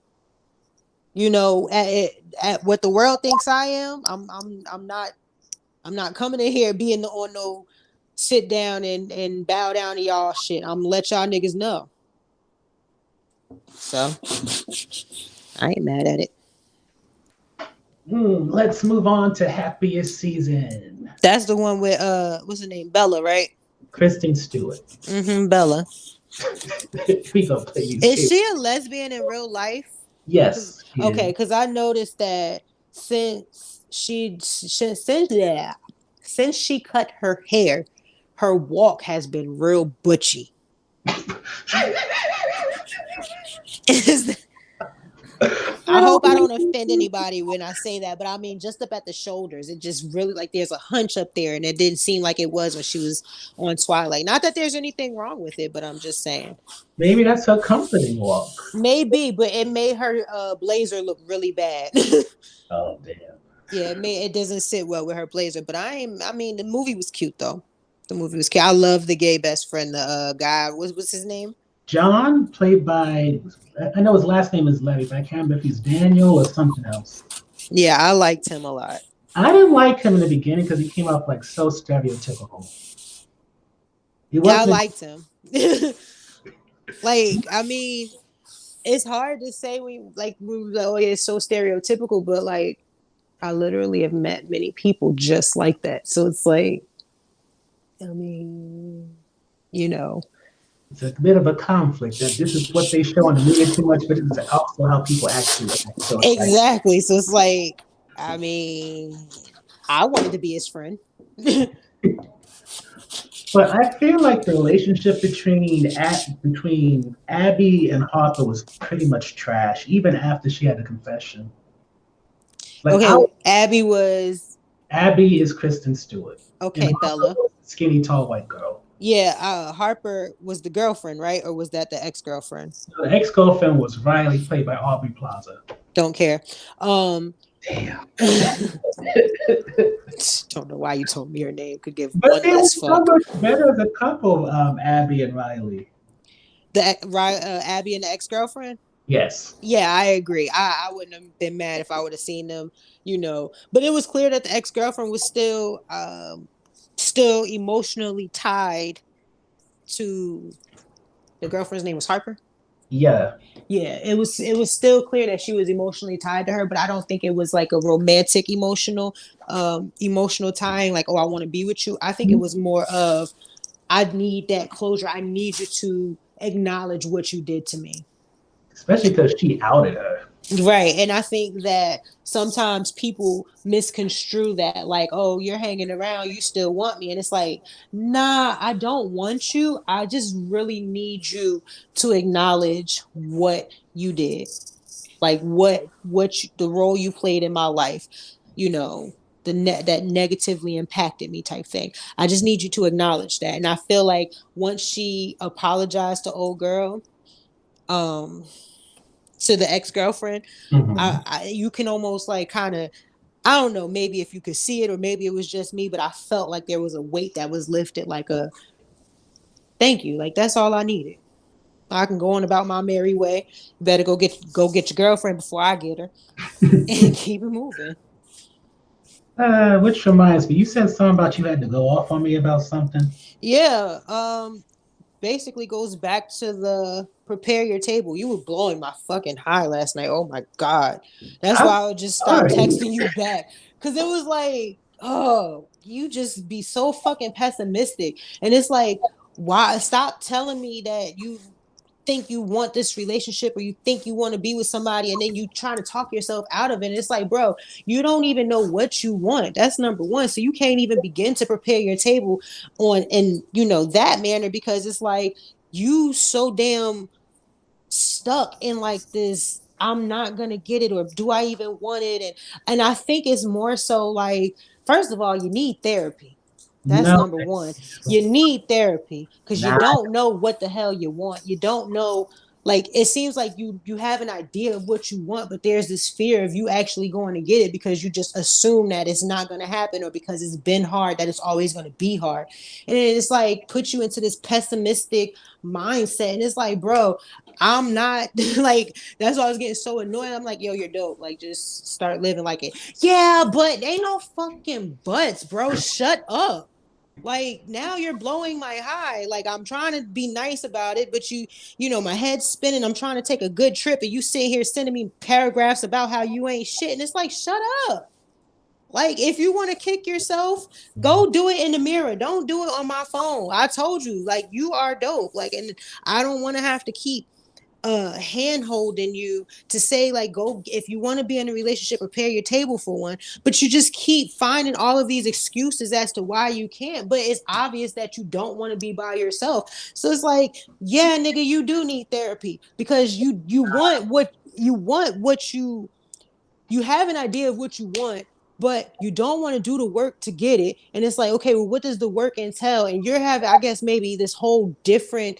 you know, at what the world thinks I am. I'm not coming in here being on no sit down and bow down to y'all shit. I'm gonna let y'all niggas know. So I ain't mad at it. Let's move on to Happiest Season. That's the one with what's her name? Bella, right? Kristen Stewart. Mm-hmm, Bella. We gonna play you Is too. she a lesbian in real life? Yes, she Okay, is. because I noticed that since she cut her hair, her walk has been real butchy. I hope I don't offend anybody when I say that, but I mean just up at the shoulders. It just really like there's a hunch up there, and it didn't seem like it was when she was on Twilight. Not that there's anything wrong with it, but I'm just saying. Maybe that's her comforting walk. Maybe, but it made her blazer look really bad. Oh damn. Yeah, it doesn't sit well with her blazer. But I mean, the movie was cute though. The movie was cute. I love the gay best friend, the guy. What's his name? John, played by, I know his last name is Levy, but I can't remember if he's Daniel or something else. Yeah, I liked him a lot. I didn't like him in the beginning because he came off like so stereotypical. He Yeah, I wasn't. liked him. Like, I mean, it's hard to say oh yeah, it's so stereotypical, but like I literally have met many people just like that. So it's like, I mean, you know. It's a bit of a conflict that this is what they show on the media too much, but it's also how people actually act. So it's like, Exactly. So it's like, I mean, I wanted to be his friend. but I feel like the relationship between Abby and Harper was pretty much trash, even after she had the confession. Like, Okay, Abby is Kristen Stewart, and okay, Harper Bella. was a skinny, tall white girl. Yeah, Harper was the girlfriend, right? Or was that the ex-girlfriend? So the ex-girlfriend was Riley, played by Aubrey Plaza. Don't care. Damn. Don't know why you told me her name. Could give But one they were less so fuck. much better as a couple, Abby and Riley. Abby and the ex-girlfriend. Yes. Yeah, I agree. I wouldn't have been mad if I would have seen them, you know. But it was clear that the ex-girlfriend was still emotionally tied to the girlfriend's name was Harper. Yeah. Yeah, it was still clear that she was emotionally tied to her, but I don't think it was like a romantic emotional tying, like, oh, I want to be with you. I think it was more of I need that closure. I need you to acknowledge what you did to me. Especially because she outed her. Right. And I think that sometimes people misconstrue that, like, oh, you're hanging around, you still want me. And it's like, nah, I don't want you. I just really need you to acknowledge what you did. Like the role you played in my life, you know, that negatively impacted me type thing. I just need you to acknowledge that. And I feel like once she apologized to old girl, um, to the ex-girlfriend, you can almost like kind of, I don't know, maybe if you could see it or maybe it was just me, but I felt like there was a weight that was lifted, like a thank you, like that's all I needed. I can go on about my merry way. You better go get your girlfriend before I get her and keep it moving. Which reminds me, you said something about you had to go off on me about something. Yeah, basically goes back to the prepare your table. You were blowing my fucking high last night. Oh my god. That's I'm why I would just stop sorry. texting you back. Cause it was like, oh, you just be so fucking pessimistic. And it's like, why stop telling me that you think you want this relationship or you think you want to be with somebody and then you trying to talk yourself out of it. And it's like, bro, you don't even know what you want. That's number one. So you can't even begin to prepare your table on in that manner because it's like you so damn stuck in like this I'm not gonna get it or do I even want it and I think it's more so like first of all you need therapy. That's No, number one. You need therapy because you nah. don't know what the hell you want. You don't know. Like it seems like you have an idea of what you want, but there's this fear of you actually going to get it because you just assume that it's not going to happen, or because it's been hard that it's always going to be hard. And it's like put you into this pessimistic mindset. And it's like, bro, I'm not like, that's why I was getting so annoyed. I'm like, yo, you're dope. Like just start living like it. Yeah, but ain't no fucking buts, bro. Shut up. Like now you're blowing my high. Like I'm trying to be nice about it, but my head's spinning. I'm trying to take a good trip, and you sit here sending me paragraphs about how you ain't shit. And it's like, shut up. Like if you want to kick yourself, go do it in the mirror. Don't do it on my phone. I told you, like you are dope. Like, and I don't want to have to keep hand holding you to say like go, if you want to be in a relationship, prepare your table for one, but you just keep finding all of these excuses as to why you can't. But it's obvious that you don't want to be by yourself. So it's like, yeah, nigga, you do need therapy because you want what you have an idea of what you want, but you don't want to do the work to get it. And it's like, okay, well, what does the work entail? And you're having, I guess, maybe this whole different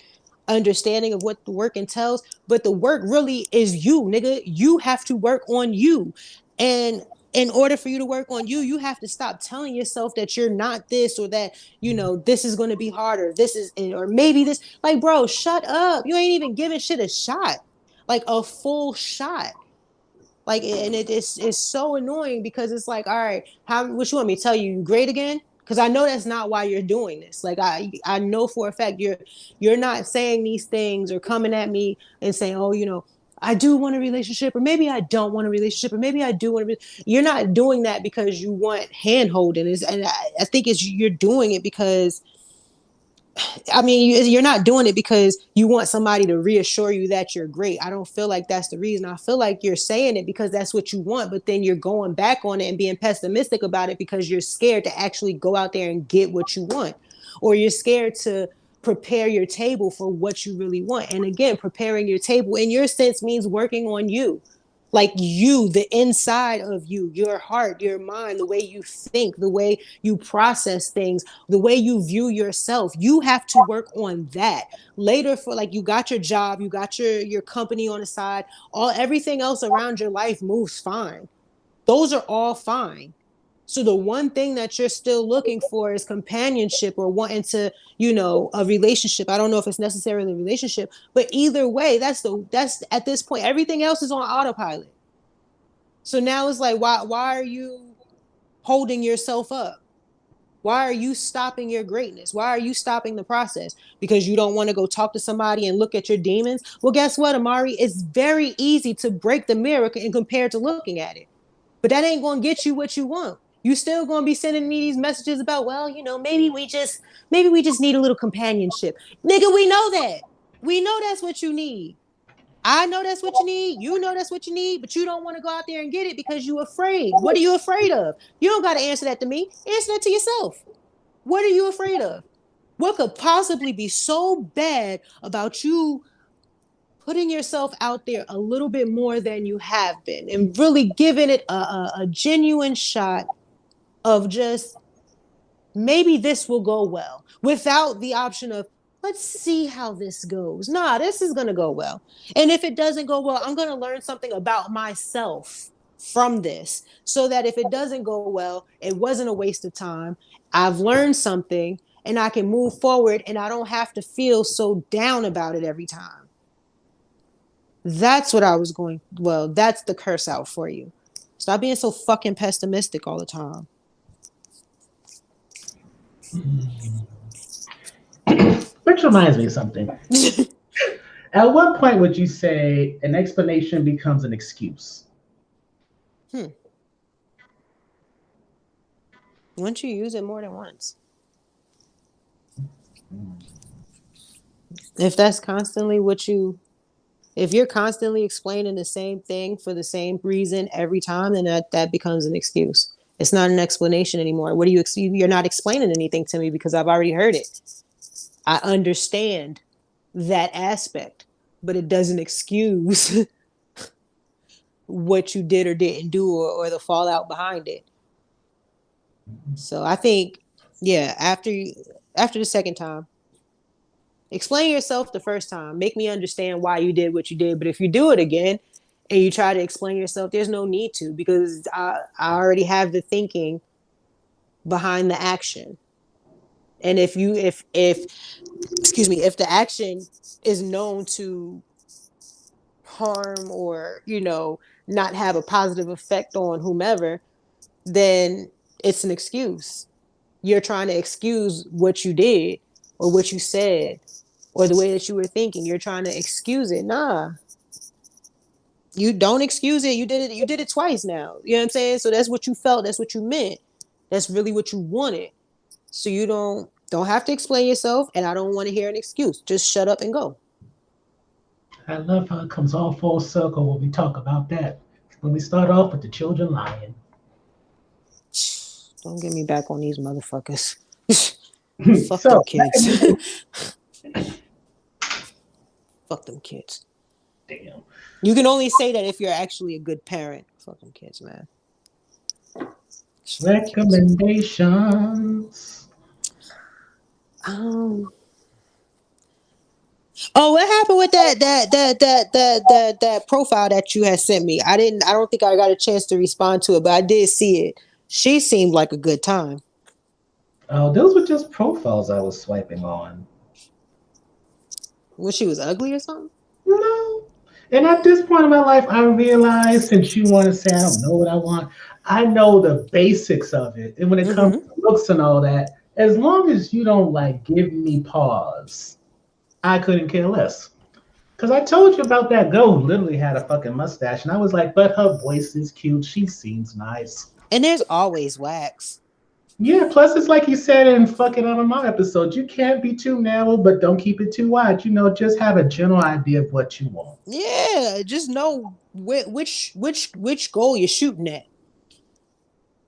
understanding of what the work entails, but the work really is you, nigga. You have to work on you. And in order for you to work on you, you have to stop telling yourself that you're not this, or that, this is going to be harder. This is, or maybe this, like, bro, shut up. You ain't even giving shit a shot, like a full shot. Like, and it's so annoying because it's like, all right, what you want me to tell you? You great again? Because I know that's not why you're doing this. Like I know for a fact you're not saying these things or coming at me and saying, oh, I do want a relationship, or maybe I don't want a relationship, or maybe I do want to. You're not doing that because you want hand holding. And I think you're doing it because, I mean, you're not doing it because you want somebody to reassure you that you're great. I don't feel like that's the reason. I feel like you're saying it because that's what you want, but then you're going back on it and being pessimistic about it because you're scared to actually go out there and get what you want, or you're scared to prepare your table for what you really want. And again, preparing your table in your sense means working on you. Like you, the inside of you, your heart, your mind, the way you think, the way you process things, the way you view yourself. You have to work on that. Later, for like, you got your job, you got your company on the side, everything else around your life moves fine. Those are all fine. So the one thing that you're still looking for is companionship, or wanting to, a relationship. I don't know if it's necessarily a relationship, but either way, that's at this point, everything else is on autopilot. So now it's like, why are you holding yourself up? Why are you stopping your greatness? Why are you stopping the process? Because you don't want to go talk to somebody and look at your demons? Well, guess what, Amari? It's very easy to break the mirror and compared to looking at it. But that ain't going to get you what you want. You still going to be sending me these messages about, well, maybe we just need a little companionship. Nigga, we know that. We know that's what you need. I know that's what you need. You know that's what you need, but you don't want to go out there and get it because you're afraid. What are you afraid of? You don't got to answer that to me. Answer that to yourself. What are you afraid of? What could possibly be so bad about you putting yourself out there a little bit more than you have been, and really giving it a genuine shot of just, maybe this will go well, without the option of, let's see how this goes. Nah, this is going to go well. And if it doesn't go well, I'm going to learn something about myself from this, so that if it doesn't go well, it wasn't a waste of time. I've learned something and I can move forward, and I don't have to feel so down about it every time. That's what I was going. Well, that's the curse out for you. Stop being so fucking pessimistic all the time. Which reminds me of something. At what point would you say an explanation becomes an excuse? Once you use it more than once. If that's constantly if you're constantly explaining the same thing for the same reason every time, then that becomes an excuse. It's not an explanation anymore. What do you're not explaining anything to me because I've already heard it. I understand that aspect, but it doesn't excuse what you did or didn't do, or the fallout behind it. So I think, yeah, after the second time, Explain yourself the first time. Make me understand why you did what you did. But if you do it again and you try to explain yourself, there's no need to, because I already have the thinking behind the action. And if excuse me, if the action is known to harm or, not have a positive effect on whomever, then it's an excuse. You're trying to excuse what you did or what you said or the way that you were thinking. You're trying to excuse it. Nah, you don't excuse it. You did it twice now. You know what I'm saying? So that's what you felt. That's what you meant. That's really what you wanted. So you don't have to explain yourself, and I don't want to hear an excuse. Just shut up and go. I love how it comes all full circle when we talk about that. When we start off with the children lying. Don't get me back on these motherfuckers. Fuck So, them kids. Fuck them kids. damn. You can only say that if you're actually a good parent. Fuck them kids, man. Recommendations. Oh, what happened with that profile that you had sent me? I don't think I got a chance to respond to it, but I did see it. She seemed like a good time. Oh, those were just profiles I was swiping on. Was she was ugly or something? No. And at this point in my life, I realize since you want to say I don't know what I want, I know the basics of it. And when it comes Mm-hmm. to looks and all that, as long as you don't like give me pause, I couldn't care less. Because I told you about that girl who literally had a fucking mustache, and I was like, but her voice is cute. She seems nice. And there's always wax. Yeah, plus it's like you said in fucking Amari episode, you can't be too narrow, but don't keep it too wide. Just have a general idea of what you want. Yeah, just know which goal you're shooting at.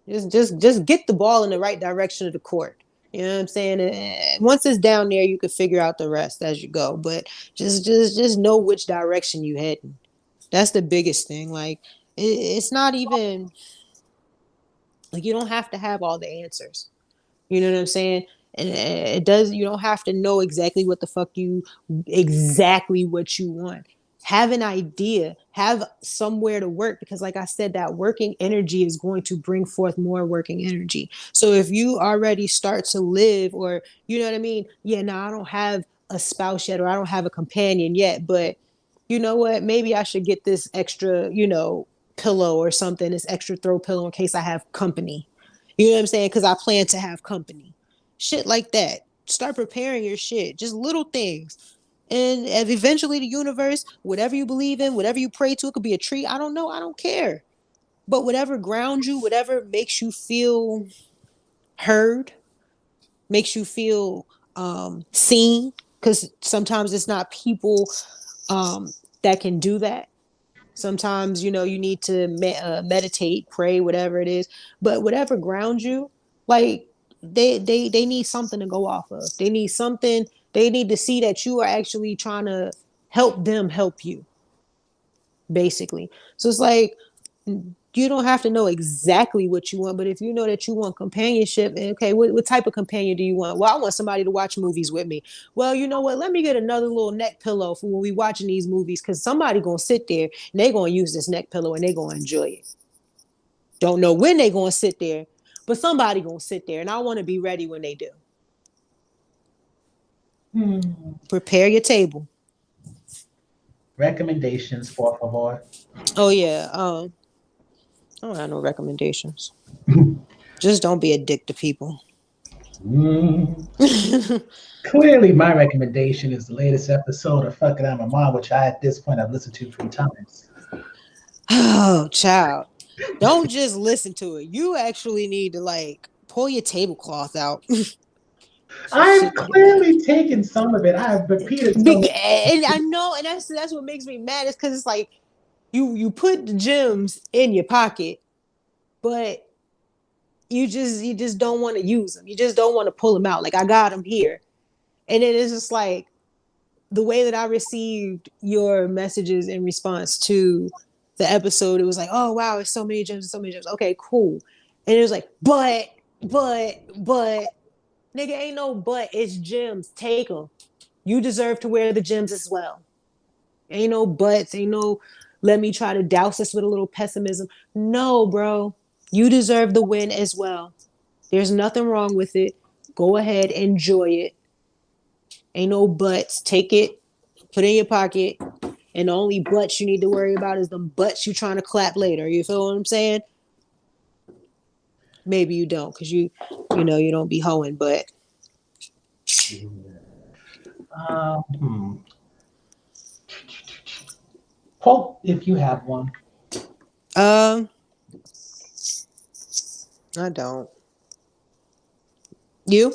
Just get the ball in the right direction of the court. You know what I'm saying? And once it's down there, you can figure out the rest as you go. But just know which direction you heading. That's the biggest thing. Like it's not even like you don't have to have all the answers. You know what I'm saying? And it does. You don't have to know exactly what you want. Have an idea. Have somewhere to work, because, like I said, that working energy is going to bring forth more working energy. So if you already start to live, or you know what I mean? Yeah, no, I don't have a spouse yet, or I don't have a companion yet, but you know what? Maybe I should get this extra, pillow or something, this extra throw pillow in case I have company. You know what I'm saying? Because I plan to have company. Shit like that. Start preparing your shit. Just little things. And eventually the universe, whatever you believe in, whatever you pray to, it could be a tree. I don't know. I don't care. But whatever grounds you, whatever makes you feel heard, makes you feel seen. Because sometimes it's not people that can do that. Sometimes, you need to meditate, pray, whatever it is. But whatever grounds you, like they need something to go off of. They need something. They need to see that you are actually trying to help them help you, basically. So it's like you don't have to know exactly what you want, but if you know that you want companionship, okay, what type of companion do you want? Well, I want somebody to watch movies with me. Well, you know what? Let me get another little neck pillow for when we watching these movies, because somebody gonna sit there and they gonna use this neck pillow and they gonna enjoy it. Don't know when they gonna sit there, but somebody gonna sit there, and I want to be ready when they do. Prepare your table. Recommendations, por favor. Oh yeah. I don't have no recommendations. Just don't be a dick to people. Mm. Clearly, my recommendation is the latest episode of Fucking I'm a Mom, which at this point I've listened to 3 times. Oh, child. Don't just listen to it. You actually need to pull your tablecloth out. I've Shit together. clearly taken some of it. I have repeated some of And I know, and that's what makes me mad, is because it's like you put the gems in your pocket, but you just don't want to use them. You just don't want to pull them out. Like, I got them here. And then it's just like the way that I received your messages in response to the episode, it was like, oh wow, it's so many gems, so many gems. Okay, cool. And it was like, but, nigga, ain't no but. It's gems. Take them. You deserve to wear the gems as well. Ain't no buts, ain't no let me try to douse this with a little pessimism. No, bro. You deserve the win as well. There's nothing wrong with it. Go ahead, enjoy it. Ain't no buts. Take it, put it in your pocket, and the only butts you need to worry about is the butts you trying to clap later. You feel what I'm saying? Maybe you don't, because you don't be hoeing, but Quote if you have one. I don't. You?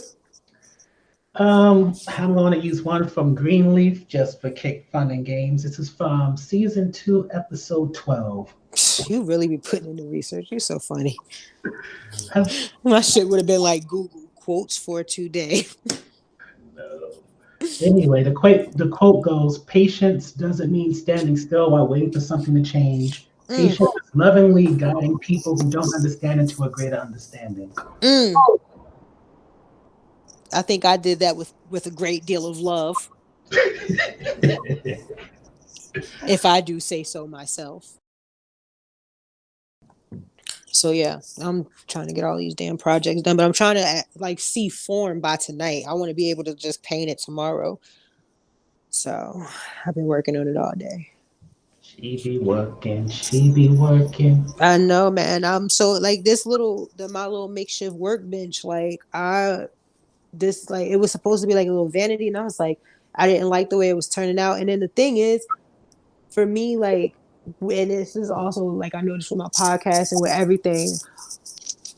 I'm going to use one from Greenleaf just for kick, fun, and games. This is from season 2, episode 12. You really be putting in the research. You're so funny. Um, My shit would have been like Google quotes for today. no. Anyway, the quote goes: "Patience doesn't mean standing still while waiting for something to change. Mm, Patience is lovingly guiding people who don't understand into a greater understanding." mm. I think I did that with a great deal of love, if I do say so myself. So yeah, I'm trying to get all these damn projects done, but I'm trying to like see form by tonight. I want to be able to just paint it tomorrow. So I've been working on it all day. She be working, she be working. I know, man. I'm so like my little makeshift workbench. Like this, like it was supposed to be like a little vanity, and I was like, I didn't like the way it was turning out. And then the thing is, for me, like, and this is also like I noticed with my podcast and with everything,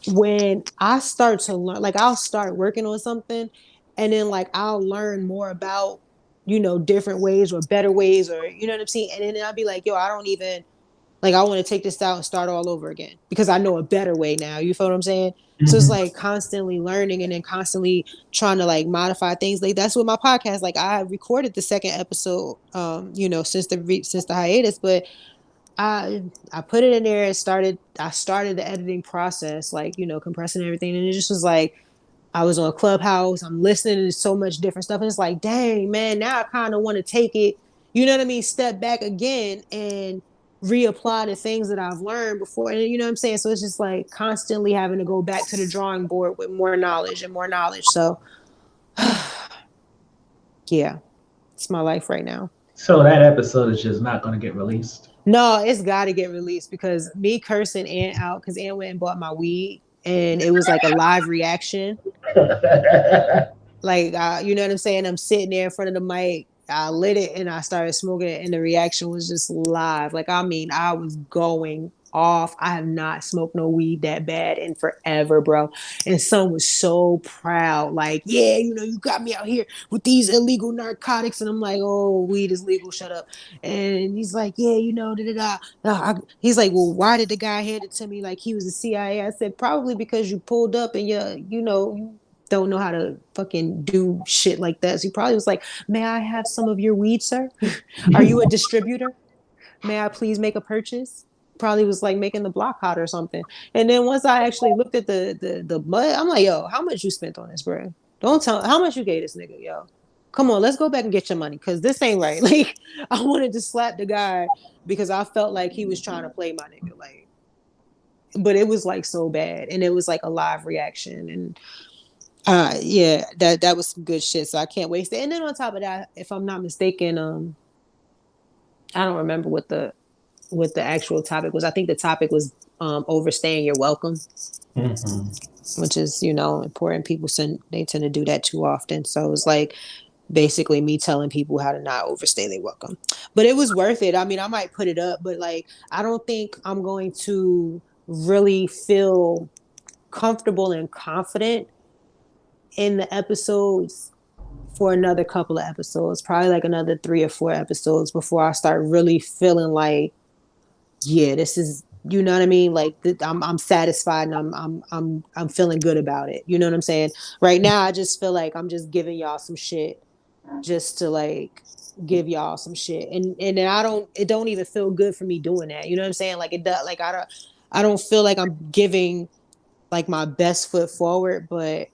when I start to learn, like I'll start working on something and then like I'll learn more about, different ways or better ways or, you know what I'm saying? And then I'll be like, yo, I don't even, like, I want to take this out and start all over again because I know a better way now. You feel what I'm saying? So it's Mhm. like constantly learning and then constantly trying to like modify things. Like that's what my podcast. Like I recorded the second episode, since the hiatus, but I put it in there and I started the editing process, like, compressing everything. And it just was like, I was on Clubhouse, I'm listening to so much different stuff. And it's like, dang, man, now I kind of want to take it, you know what I mean? Step back again and reapply the things that I've learned before. And you know what I'm saying? So it's just like constantly having to go back to the drawing board with more knowledge and more knowledge. So yeah, it's my life right now. So that episode is just not going to get released. No, it's got to get released because me cursing Ant out because Ant went and bought my weed and it was like a live reaction. Like, you know what I'm saying? I'm sitting there in front of the mic. I lit it and I started smoking it, and the reaction was just live. Like, I mean, I was going off. I have not smoked no weed that bad in forever, bro. And son was so proud. Like, yeah, you got me out here with these illegal narcotics. And I'm like, oh, weed is legal. Shut up. And he's like, yeah, da da da. He's like, well, why did the guy hand it to me like he was the CIA? I said, probably because you pulled up and you don't know how to fucking do shit like that. So he probably was like, may I have some of your weed, sir? Are you a distributor? May I please make a purchase? Probably was like making the block hot or something. And then once I actually looked at the mud, I'm like, yo, how much you spent on this, bro? Don't tell how much you gave this nigga, yo. Come on, let's go back and get your money because this ain't right. Like, I wanted to slap the guy because I felt like he was trying to play my nigga. Like, but it was like so bad. And it was like a live reaction. And yeah, that was some good shit. So I can't waste it. And then on top of that, if I'm not mistaken, I don't remember what the actual topic was. I think the topic was overstaying your welcome, which is important. People they tend to do that too often. So it's like basically me telling people how to not overstay their welcome. But it was worth it. I mean, I might put it up, but like I don't think I'm going to really feel comfortable and confident in the episodes for another couple of episodes, probably like another 3 or 4 episodes before I start really feeling like, yeah, this is, you know what I mean? Like I'm satisfied and I'm feeling good about it. You know what I'm saying? Right now, I just feel like I'm just giving y'all some shit just to like give y'all some shit, and then it don't even feel good for me doing that. You know what I'm saying? Like it does. Like I don't feel like I'm giving like my best foot forward, but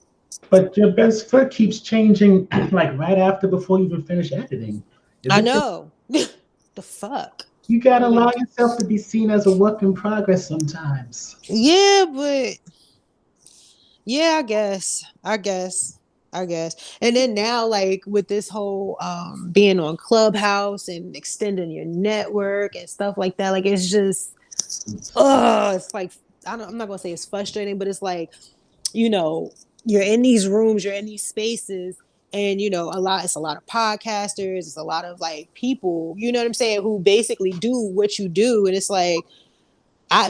But your best foot keeps changing like right after before you even finish editing. Is I it just know. The fuck. you gotta allow Like, yourself to be seen as a work in progress sometimes? yeah, but yeah, I guess. And then now, like with this whole being on Clubhouse and extending your network and stuff like that, like it's just it's like I'm not gonna say it's frustrating, but it's like, you know, you're in these rooms, you're in these spaces, and it's a lot of podcasters, it's a lot of like people, you know what I'm saying, who basically do what you do. And it's like,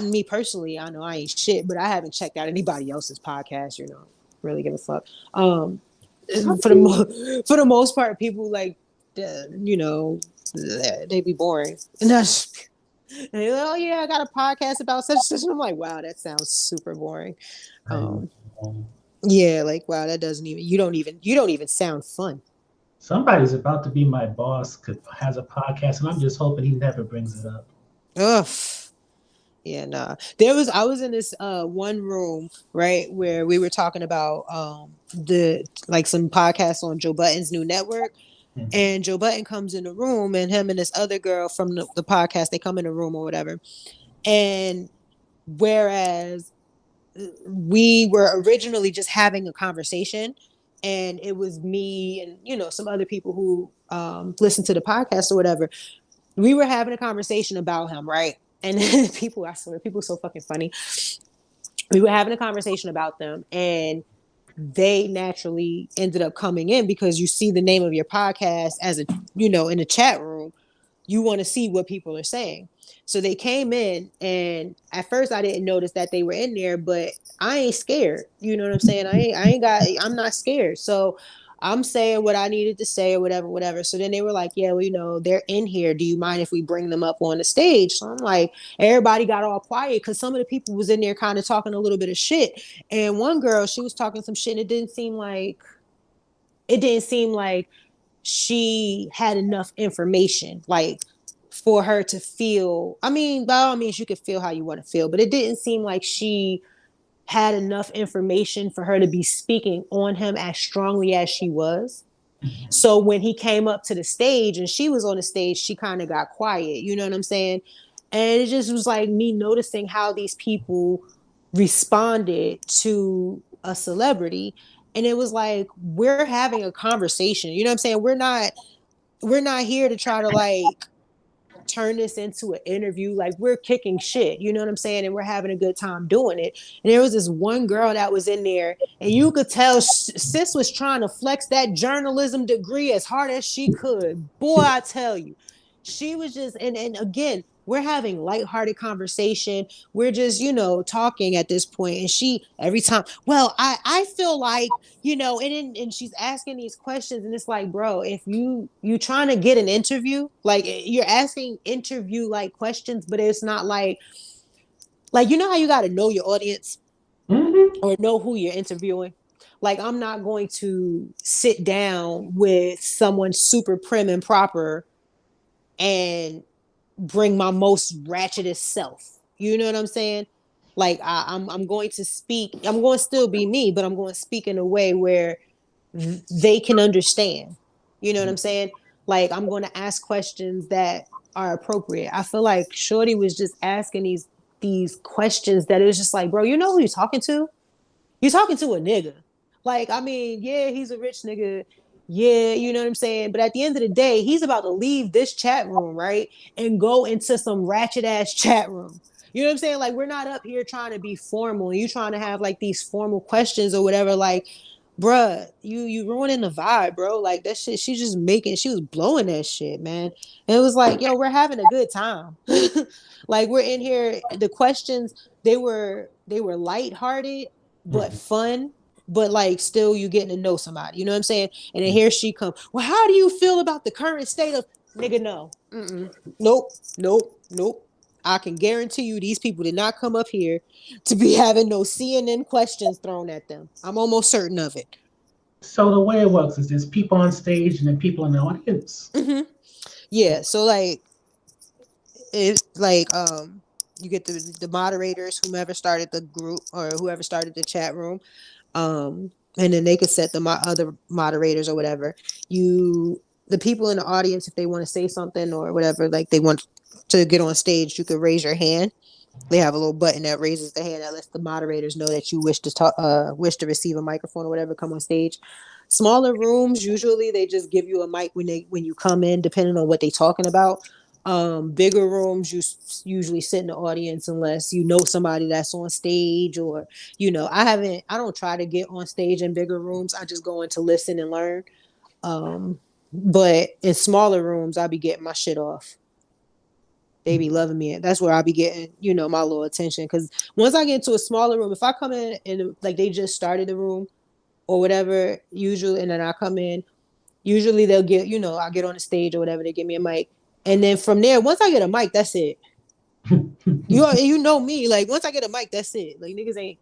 me personally, I know I ain't shit, but I haven't checked out anybody else's podcast, really give a fuck. Um, for for the most part, people like, you know, they be boring. And that's, and they're like, oh yeah, I got a podcast about such and such. And I'm like, wow, that sounds super boring. I Um, know. yeah, like wow, that doesn't even you don't even sound fun. Somebody's about to be my boss could has a podcast, and I'm just hoping he never brings it up. Ugh. Yeah, nah. I was in this one room, right, where we were talking about the like some podcasts on Joe Budden's new network. Mhm. And Joe Budden comes in the room, and him and this other girl from the podcast, they come in the room or whatever. And whereas we were originally just having a conversation, and it was me and some other people who listen to the podcast or whatever, we were having a conversation about him, right? And people, I swear, people are so fucking funny. We were having a conversation about them, and they naturally ended up coming in because you see the name of your podcast as in the chat room, you want to see what people are saying. So they came in, and at first I didn't notice that they were in there, but I ain't scared. You know what I'm saying? I'm not scared. So I'm saying what I needed to say or whatever, whatever. So then they were like, yeah, well, they're in here. Do you mind if we bring them up on the stage? So I'm like, everybody got all quiet because some of the people was in there kind of talking a little bit of shit. And one girl, she was talking some shit, and it didn't seem like she had enough information, like for her to feel. I mean, by all means, you could feel how you want to feel, but it didn't seem like she had enough information for her to be speaking on him as strongly as she was. Mhm. So when he came up to the stage and she was on the stage, she kind of got quiet. You know what I'm saying? And it just was like me noticing how these people responded to a celebrity. And it was like, we're having a conversation. You know what I'm saying? We're not here to try to like turn this into an interview. Like, we're kicking shit, you know what I'm saying? And we're having a good time doing it. And there was this one girl that was in there, and you could tell sis was trying to flex that journalism degree as hard as she could. Boy, I tell you, she was just, and again, we're having lighthearted conversation. We're just, talking at this point. And she, every time, well, I feel like, and she's asking these questions, and it's like, bro, if you trying to get an interview, like you're asking interview like questions, but it's not like how you got to know your audience Mhm. or know who you're interviewing. Like, I'm not going to sit down with someone super prim and proper and bring my most ratchetest self. You know what I'm saying? Like, I'm going to speak. I'm going to still be me, but I'm going to speak in a way where they can understand. You know what I'm saying? Like, I'm going to ask questions that are appropriate. I feel like Shorty was just asking these questions that it was just like, bro, you know who you're talking to? You're talking to a nigga. Like, I mean, yeah, he's a rich nigga. Yeah, you know what I'm saying? But at the end of the day, he's about to leave this chat room, right? And go into some ratchet ass chat room. You know what I'm saying? Like, we're not up here trying to be formal. You trying to have like these formal questions or whatever. Like, bruh, you ruining the vibe, bro. Like, that shit, she was blowing that shit, man. And it was like, yo, we're having a good time. Like, we're in here. The questions, they were lighthearted but Mhm. fun, but like still you getting to know somebody. You know what I'm saying? And then here she come. Well, how do you feel about the current state of nigga? No, nope, nope, nope. I can guarantee you these people did not come up here to be having no CNN questions thrown at them. I'm almost certain of it. So the way it works is there's people on stage and then people in the audience. hmm Yeah. So like it's like you get the moderators, whomever started the group or whoever started the chat room. and then they could set the other moderators or whatever. The people in the audience, if they want to say something or whatever, like they want to get on stage, you could raise your hand. They have a little button that raises the hand that lets the moderators know that you wish to talk, wish to receive a microphone or whatever, come on stage. Smaller rooms, usually they just give you a mic when you come in, depending on what they're talking about. Bigger rooms, you usually sit in the audience unless you know somebody that's on stage, or I don't try to get on stage in bigger rooms. I just go in to listen and learn. But in smaller rooms, I'll be getting my shit off. They be loving me. That's where I'll be getting, my little attention. Because once I get into a smaller room, if I come in and like they just started the room or whatever, usually, and then I come in, usually they'll get, I'll get on the stage or whatever, they give me a mic. And then from there, once I get a mic, that's it. You know me, like once I get a mic, that's it. Like niggas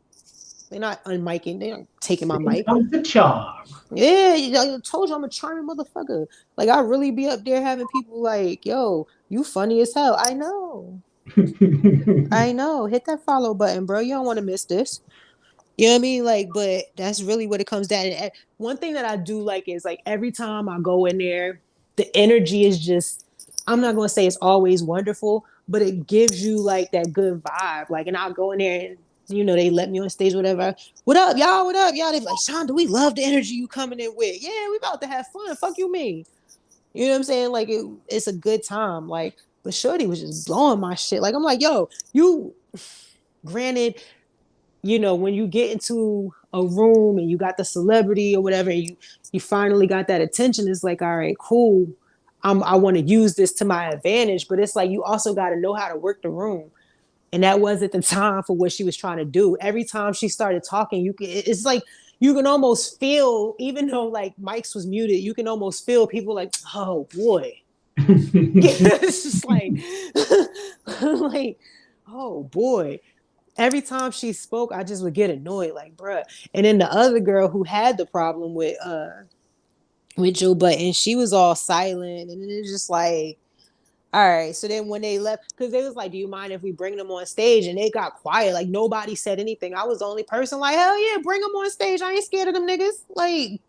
they're not unmiking, they're not taking my mic. Comes the charm. Yeah, I told you I'm a charming motherfucker. Like I really be up there having people like, yo, you funny as hell. I know. Hit that follow button, bro. You don't want to miss this. You know what I mean? Like, but that's really what it comes down to. One thing that I do like is like every time I go in there, the energy is just, I'm not going to say it's always wonderful, but it gives you like that good vibe. Like, and I'll go in there and, they let me on stage, whatever. What up, y'all? What up, y'all? They be like, Shonda, we love the energy you coming in with. Yeah, we about to have fun. Fuck you mean? You know what I'm saying? Like, it's a good time. Like, but Shorty was just blowing my shit. Like, I'm like, yo, granted, when you get into a room and you got the celebrity or whatever, and you finally got that attention, it's like, all right, cool. I want to use this to my advantage, but it's like you also got to know how to work the room. And that wasn't the time for what she was trying to do. Every time she started talking, it's like you can almost feel, even though like Mike's was muted, you can almost feel people like, oh boy. It's just like, like, oh boy. Every time she spoke, I just would get annoyed, like, bruh. And then the other girl who had the problem with Joe Button, she was all silent, and it's just like, all right. So then when they left, because they was like, do you mind if we bring them on stage? And they got quiet. Like nobody said anything. I was the only person like, hell yeah, bring them on stage. I ain't scared of them niggas. Like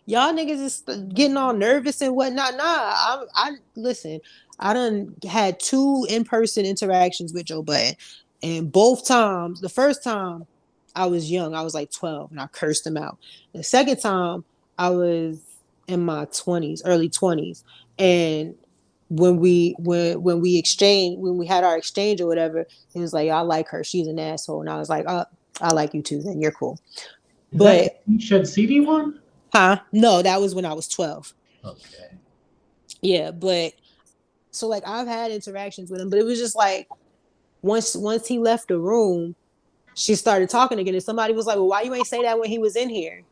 y'all niggas is getting all nervous and whatnot. Nah, I listen, I done had 2 in-person interactions with Joe Button. And both times, the first time I was young, I was like 12 and I cursed him out. The second time I was in my 20s, early 20s. And when we had our exchange or whatever, it was like, I like her, she's an asshole, and I was like, I like you too, then you're cool. Is that the T-shirt CD one? No, that was when I was 12. Okay. Yeah, but so like I've had interactions with him, but it was just like once he left the room, she started talking again, and somebody was like, well, why you ain't say that when he was in here?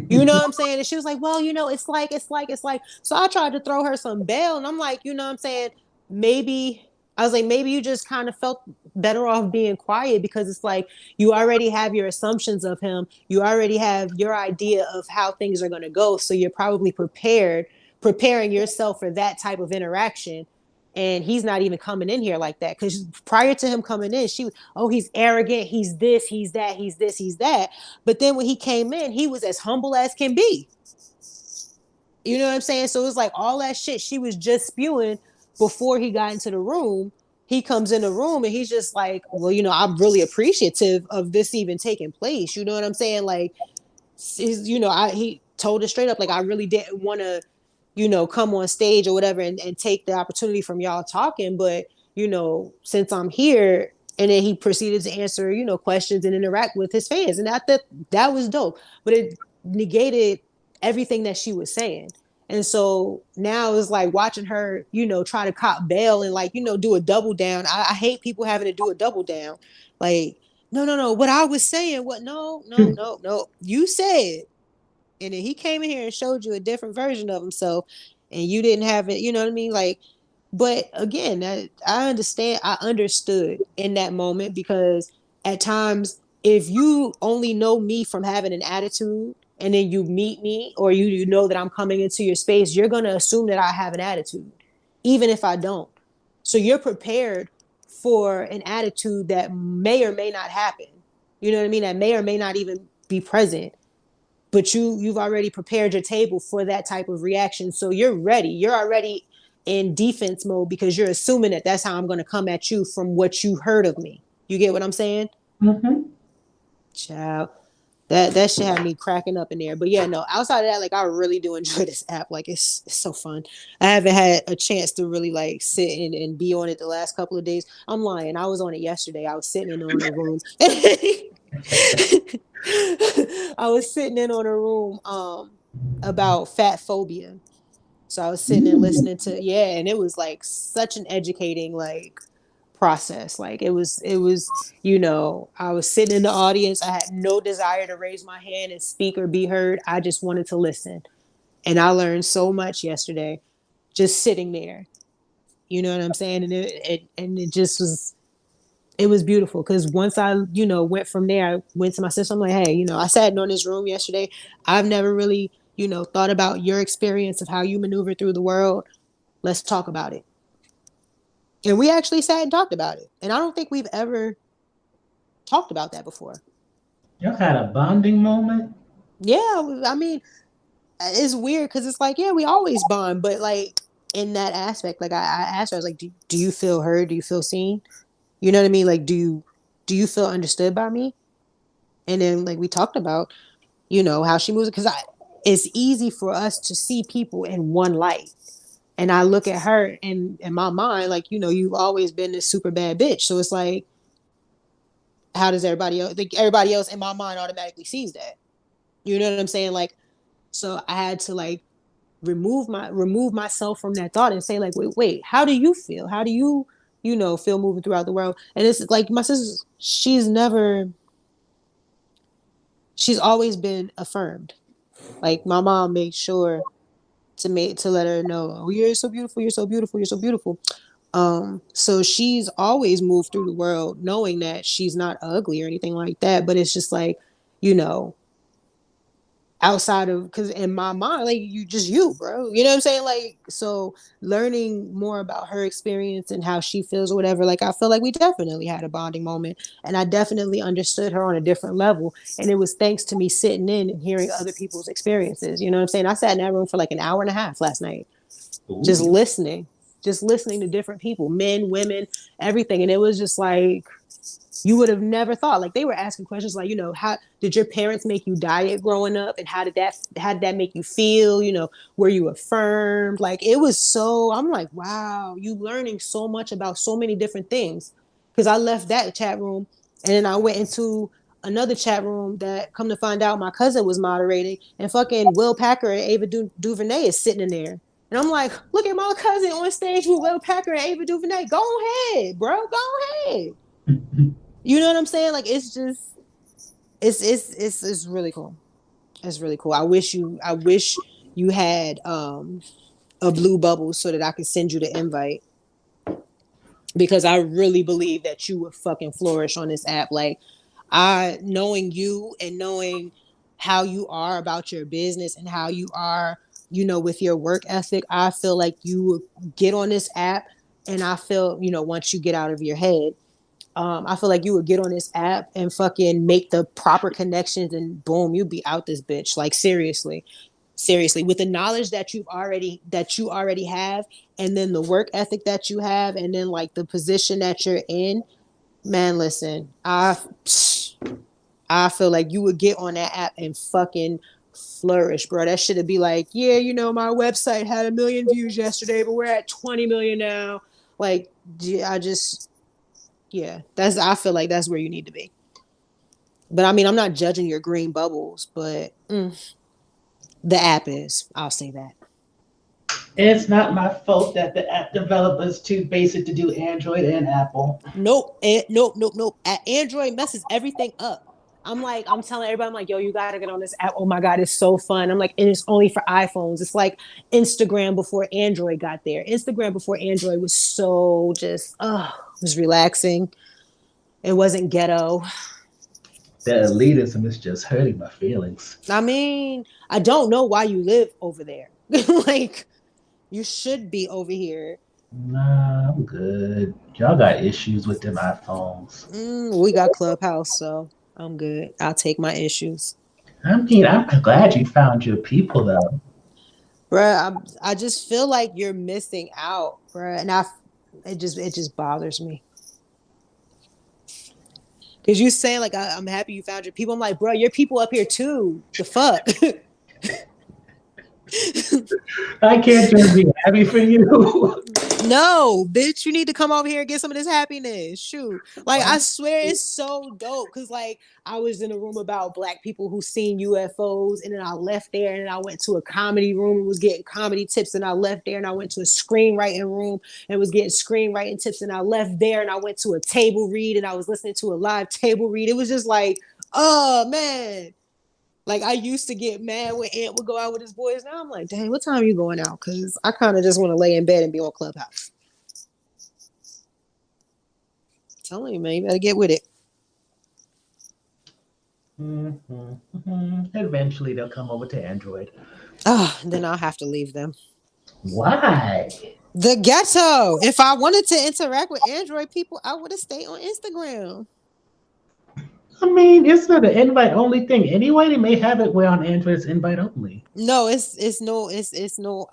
You know what I'm saying? And she was like, well, it's like. So I tried to throw her some bail, and I'm like, you know what I'm saying? Maybe you just kind of felt better off being quiet, because it's like you already have your assumptions of him. You already have your idea of how things are going to go. So you're probably preparing yourself for that type of interaction. And he's not even coming in here like that, because prior to him coming in, he's arrogant, he's this, he's that, he's this, he's that. But then when he came in, he was as humble as can be. You know what I'm saying? So it was like all that shit she was just spewing before he got into the room. He comes in the room and he's just like, well, I'm really appreciative of this even taking place. You know what I'm saying? Like, he told it straight up, like, I really didn't want to, come on stage or whatever and take the opportunity from y'all talking. But, since I'm here, and then he proceeded to answer, questions and interact with his fans. And that was dope. But it negated everything that she was saying. And so now it's like watching her, try to cop bail and like, do a double down. I hate people having to do a double down. Like, no. What I was saying, no. You said. And then he came in here and showed you a different version of himself, and you didn't have it, you know what I mean? Like, but again, I understood in that moment, because at times, if you only know me from having an attitude, and then you meet me, or you know that I'm coming into your space, you're going to assume that I have an attitude, even if I don't. So you're prepared for an attitude that may or may not happen. You know what I mean? That may or may not even be present. but you've already prepared your table for that type of reaction. So you're ready. You're already in defense mode because you're assuming that that's how I'm going to come at you from what you heard of me. You get what I'm saying? Mm-hmm. Child. That shit had me cracking up in there. But yeah, no, outside of that, like I really do enjoy this app. Like it's so fun. I haven't had a chance to really like sit and be on it the last couple of days. I'm lying. I was on it yesterday. I was sitting in on a room. I was sitting in on a room about fat phobia. So I was sitting and listening to, yeah, and it was like such an educating like process. Like it was, I was sitting in the audience. I had no desire to raise my hand and speak or be heard. I just wanted to listen. And I learned so much yesterday just sitting there. You know what I'm saying? And it just was, it was beautiful because once I, went from there, I went to my sister. I'm like, hey, I sat in on this room yesterday. I've never really, thought about your experience of how you maneuver through the world. Let's talk about it. And we actually sat and talked about it. And I don't think we've ever talked about that before. Y'all had a bonding moment? Yeah, I mean, it's weird because it's like, yeah, we always bond, but like in that aspect, like I asked her, I was like, do you feel heard? Do you feel seen? You know what I mean? Like, do you feel understood by me? And then like we talked about, how she moves because it's easy for us to see people in one light. And I look at her and in my mind, like, you've always been this super bad bitch. So it's like, how does everybody else, like everybody else in my mind automatically sees that? You know what I'm saying? Like, so I had to like remove myself from that thought and say like, wait, how do you feel? How do you, feel moving throughout the world? And it's like my sister, she's always been affirmed. Like my mom made sure to let her know, oh, you're so beautiful, you're so beautiful, you're so beautiful. So she's always moved through the world knowing that she's not ugly or anything like that. But it's just like, you know, outside of, because in my mind, like you bro, you know what I'm saying? Like, so learning more about her experience and how she feels or whatever, like I feel like we definitely had a bonding moment, and I definitely understood her on a different level. And it was thanks to me sitting in and hearing other people's experiences. You know what I'm saying? I sat in that room for like an hour and a half last night, just Ooh. listening, just listening to different people, men, women, everything. And it was just like, you would have never thought. Like they were asking questions like, how did your parents make you diet growing up, and how did that make you feel? Were you affirmed? Like it was so. I'm like, wow, you learning so much about so many different things. Because I left that chat room and then I went into another chat room that, come to find out, my cousin was moderating, and fucking Will Packer and Ava DuVernay is sitting in there. And I'm like, look at my cousin on stage with Will Packer and Ava DuVernay. Go ahead, bro. Go ahead. You know what I'm saying? Like it's just it's really cool. It's really cool. I wish you had a blue bubble so that I could send you the invite, because I really believe that you would fucking flourish on this app. Like I knowing you and knowing how you are about your business and how you are, with your work ethic, I feel like you would get on this app, and I feel, once you get out of your head, I feel like you would get on this app and fucking make the proper connections, and boom, you'd be out this bitch. Like seriously, with the knowledge that you already have, and then the work ethic that you have, and then like the position that you're in, man. Listen, I feel like you would get on that app and fucking flourish, bro. That should be like, yeah, my website had 1 million views yesterday, but we're at 20 million now. Like, I just, yeah, I feel like that's where you need to be. But I mean, I'm not judging your green bubbles, but the app is. I'll say that. It's not my fault that the app developers too basic to do Android and Apple. Nope, nope. Android messes everything up. I'm telling everybody, I'm like, yo, you gotta get on this app. Oh my god, it's so fun. I'm like, and it's only for iPhones. It's like Instagram before Android got there. Instagram before Android was so just, it was relaxing. It wasn't ghetto. The elitism is just hurting my feelings. I mean, I don't know why you live over there. Like, you should be over here. Nah, I'm good. Y'all got issues with them iPhones. We got Clubhouse, so I'm good. I'll take my issues. I mean, I'm glad you found your people though. Bruh, I just feel like you're missing out, bruh. And it just bothers me. Cause you saying like I'm happy you found your people. I'm like, bro, your people up here too. The fuck? I can't just be happy for you. No, bitch, you need to come over here and get some of this happiness. Shoot. Like, I swear it's so dope. Cause like I was in a room about black people who seen UFOs, and then I left there and I went to a comedy room and was getting comedy tips, and I left there and I went to a screenwriting room and was getting screenwriting tips, and I left there and I went to a table read and I was listening to a live table read. It was just like, oh man. Like I used to get mad when Ant would go out with his boys. Now I'm like, dang, what time are you going out? Because I kind of just want to lay in bed and be on Clubhouse. Telling you, man, you better get with it. Eventually, they'll come over to Android. Oh, then I'll have to leave them. Why? The ghetto. If I wanted to interact with Android people, I would have stayed on Instagram. I mean, it's not an invite only thing. Anyway, they may have it where on Android it's invite only. No, it's no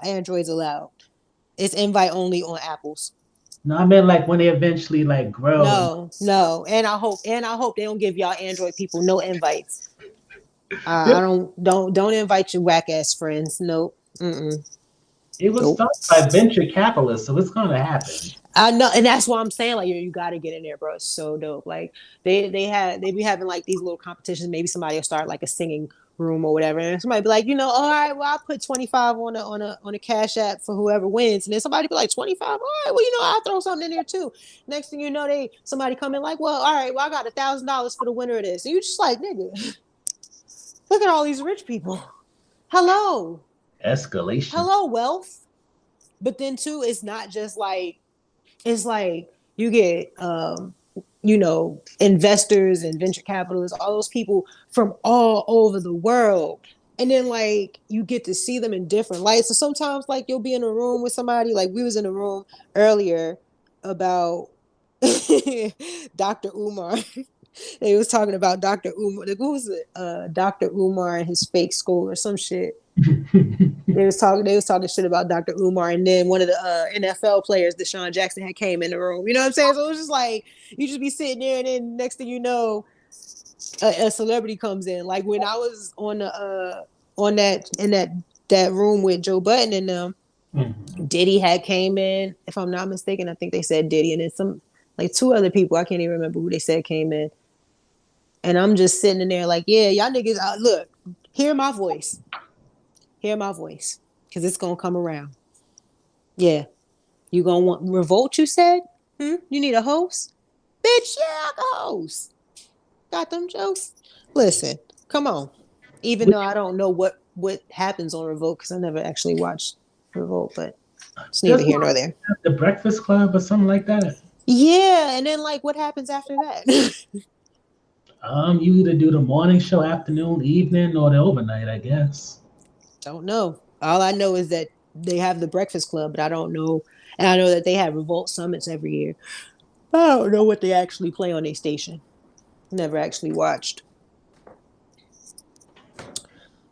Androids allowed. It's invite only on Apples. No, I mean like when they eventually like grow. No. And I hope they don't give y'all Android people no invites. I don't invite your whack ass friends. Nope. It was started by venture capitalists, so it's gonna happen. I know, and that's why I'm saying like you got to get in there, bro. It's so dope. Like they be having like these little competitions. Maybe somebody will start like a singing room or whatever, and somebody be like, all right, well, I'll put 25 on a Cash App for whoever wins, and then somebody be like 25. All right, well, I'll throw something in there too. Next thing you know, somebody come in like, well, all right, well, I got $1,000 for the winner of this, and you just like, nigga, look at all these rich people. Hello, escalation. Hello, wealth. But then too, it's not just like. It's like you get, investors and venture capitalists, all those people from all over the world. And then like you get to see them in different lights. So sometimes like you'll be in a room with somebody, like we was in a room earlier about Dr. Umar. They was talking about Dr. Umar. Who was it? Dr. Umar and his fake school or some shit. They was talking shit about Dr. Umar, and then one of the NFL players, Deshaun Jackson, had came in the room. You know what I'm saying? So it was just like you just be sitting there, and then next thing you know, a celebrity comes in. Like when I was on that room with Joe Budden and them, Diddy had came in. If I'm not mistaken, I think they said Diddy, and then some like two other people. I can't even remember who they said came in. And I'm just sitting in there like, yeah, y'all niggas, look, hear my voice. Hear my voice, because it's going to come around. Yeah. You going to want revolt, you said? You need a host? Bitch, yeah, I can host. Got them jokes? Listen, come on. Even though I don't know what happens on Revolt, because I never actually watched Revolt, but it's neither here nor there. The Breakfast Club or something like that? Yeah, and then like what happens after that? You either do the morning show, afternoon, evening, or the overnight, I guess. Don't know. All I know is that they have the Breakfast Club, but I don't know. And I know that they have Revolt Summits every year. I don't know what they actually play on their station. Never actually watched.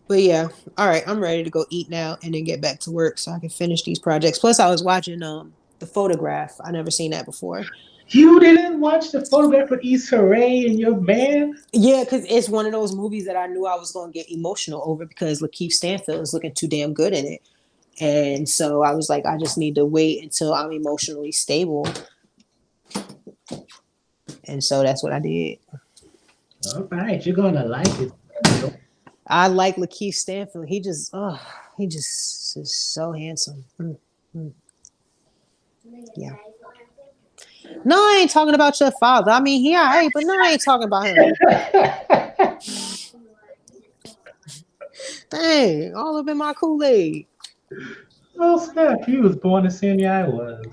But yeah, all right, I'm ready to go eat now and then get back to work so I can finish these projects. Plus, I was watching The Photograph. I never seen that before. You didn't watch The Photograph with Issa Rae and your band? Yeah, because it's one of those movies that I knew I was going to get emotional over because Lakeith Stanfield is looking too damn good in it. And so I was like, I just need to wait until I'm emotionally stable. And so that's what I did. All right, you're going to like it. I like Lakeith Stanfield. He just is so handsome. Yeah. No, I ain't talking about your father. I mean, he all right, but no, I ain't talking about him. Dang, all up in my Kool-Aid. Oh, snap. He was born the same year I was.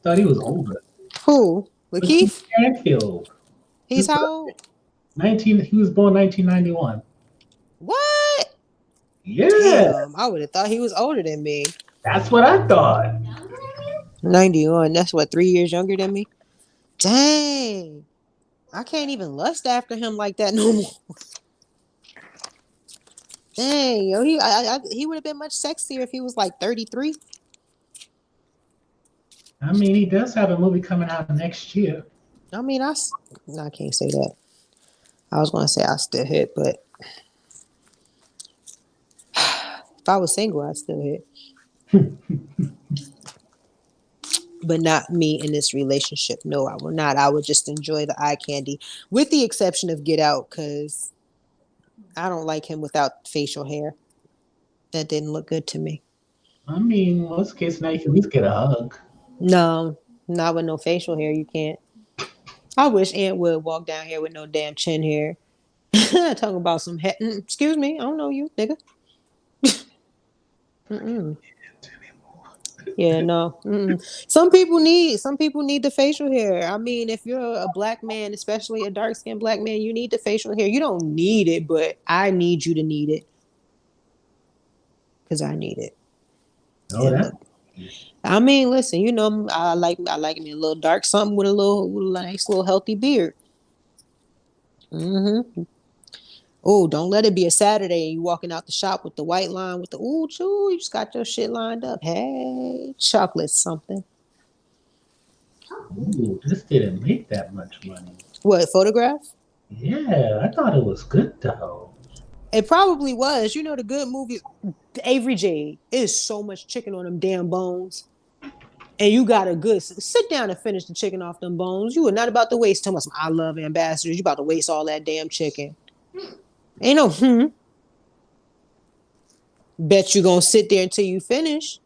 Thought he was older. Who? Lakeith? Stanfield. He's how old? He was born 1991. What? Yeah. Damn, I would have thought he was older than me. That's what I thought. 91. That's what, 3 years younger than me? Dang. I can't even lust after him like that no more. Dang, yo, he would have been much sexier if he was like 33. I mean, he does have a movie coming out next year. I mean, no, I can't say that. I was gonna say I still hit, but if I was single, I'd still hit. But not me in this relationship. No, I will not. I would just enjoy the eye candy, with the exception of Get Out, because I don't like him without facial hair. That didn't look good to me. I mean, worst case now you can at least get a hug. No, not with no facial hair. You can't. I wish Aunt would walk down here with no damn chin hair. Talking about some head. Excuse me, I don't know you, nigga. Mm-mm. Yeah, no. Mm-mm. Some people need the facial hair. I mean, if you're a black man, especially a dark skinned black man, you need the facial hair. You don't need it, but I need you to need it because I need it. Oh, It that. look. I mean, listen, I like me a little dark something with a nice little healthy beard. Mm-hmm. Oh, don't let it be a Saturday and you walking out the shop with the white line with the choo, you just got your shit lined up. Hey, chocolate something. Ooh, this didn't make that much money. What, photograph? Yeah, I thought it was good though. It probably was. You know the good movies. Avery Jade is so much chicken on them damn bones. And you got a good sit down and finish the chicken off them bones. You are not about to waste too much. I love ambassadors. You about to waste all that damn chicken. Ain't no. Bet you gonna sit there until you finish.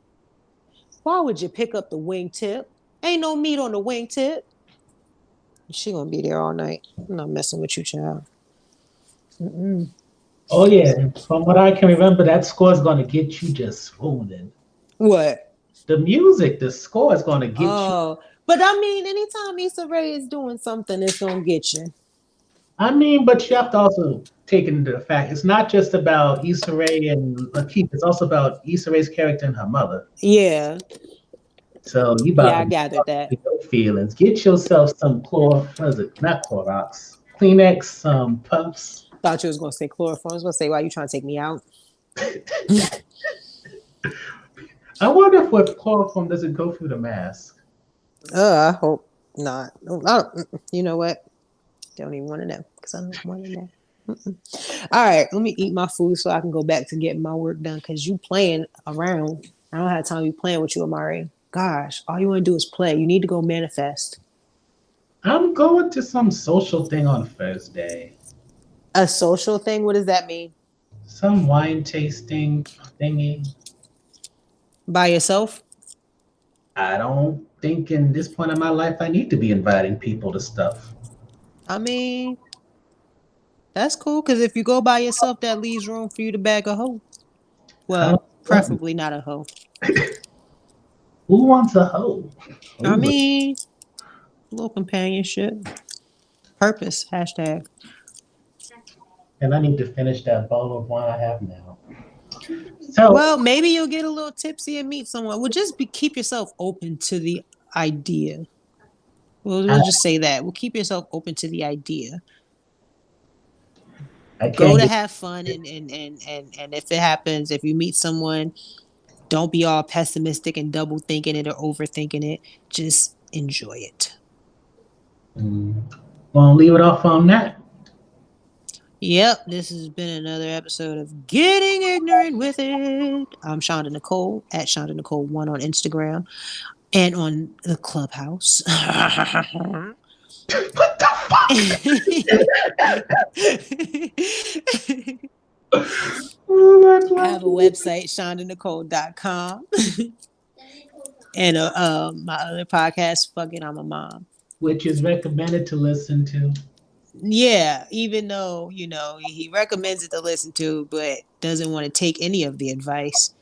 Why would you pick up the wing tip? Ain't no meat on the wing tip. She gonna be there all night. I'm not messing with you, child. Mm-mm. Oh yeah, from what I can remember, that score is going to get you just swooning. What? The music, the score is going to get you. Oh, but I mean, anytime Issa Rae is doing something, it's gonna get you. I mean, but you have to also take into the fact it's not just about Issa Rae and Lakeith. It's also about Issa Rae's character and her mother. Yeah, So you yeah, about I to gathered that. your feelings. Get yourself some what is it? Not Clorox, Kleenex, some puffs. Thought you was gonna say chloroform. I was gonna say, why you trying to take me out? I wonder if with chloroform does it go through the mask? I hope not. You know what? Don't even want to know because I don't want to know. All right, let me eat my food so I can go back to getting my work done. Cause you playing around. I don't have time to be playing with you, Amari. Gosh, all you want to do is play. You need to go manifest. I'm going to some social thing on Thursday. A social thing? What does that mean? Some wine tasting thingy. By yourself? I don't think in this point of my life I need to be inviting people to stuff. I mean, that's cool. Cause if you go by yourself, that leaves room for you to bag a hoe. I Well, preferably not a hoe. Who wants a hoe? I Ooh. mean, a little companionship. Purpose. Hashtag. And I need to finish that bottle of wine I have now. So, Well, maybe you'll get a little tipsy and meet someone. Well, just keep yourself open to the idea. We'll just say that. We'll keep yourself open to the idea. I Go can't to get. have fun and if it happens, if you meet someone, don't be all pessimistic and double thinking it or overthinking it. Just enjoy it. Well, leave it off on that. Yep, this has been another episode of Getting Ignorant with It. I'm Shonda Nicole at Shonda Nicole 1 on Instagram and on the Clubhouse. What the fuck? I have a website, shondanicole.com. And my other podcast, Fuck It, I'm a Mom. Which is recommended to listen to. Yeah, even though, he recommends it to listen to, but doesn't want to take any of the advice.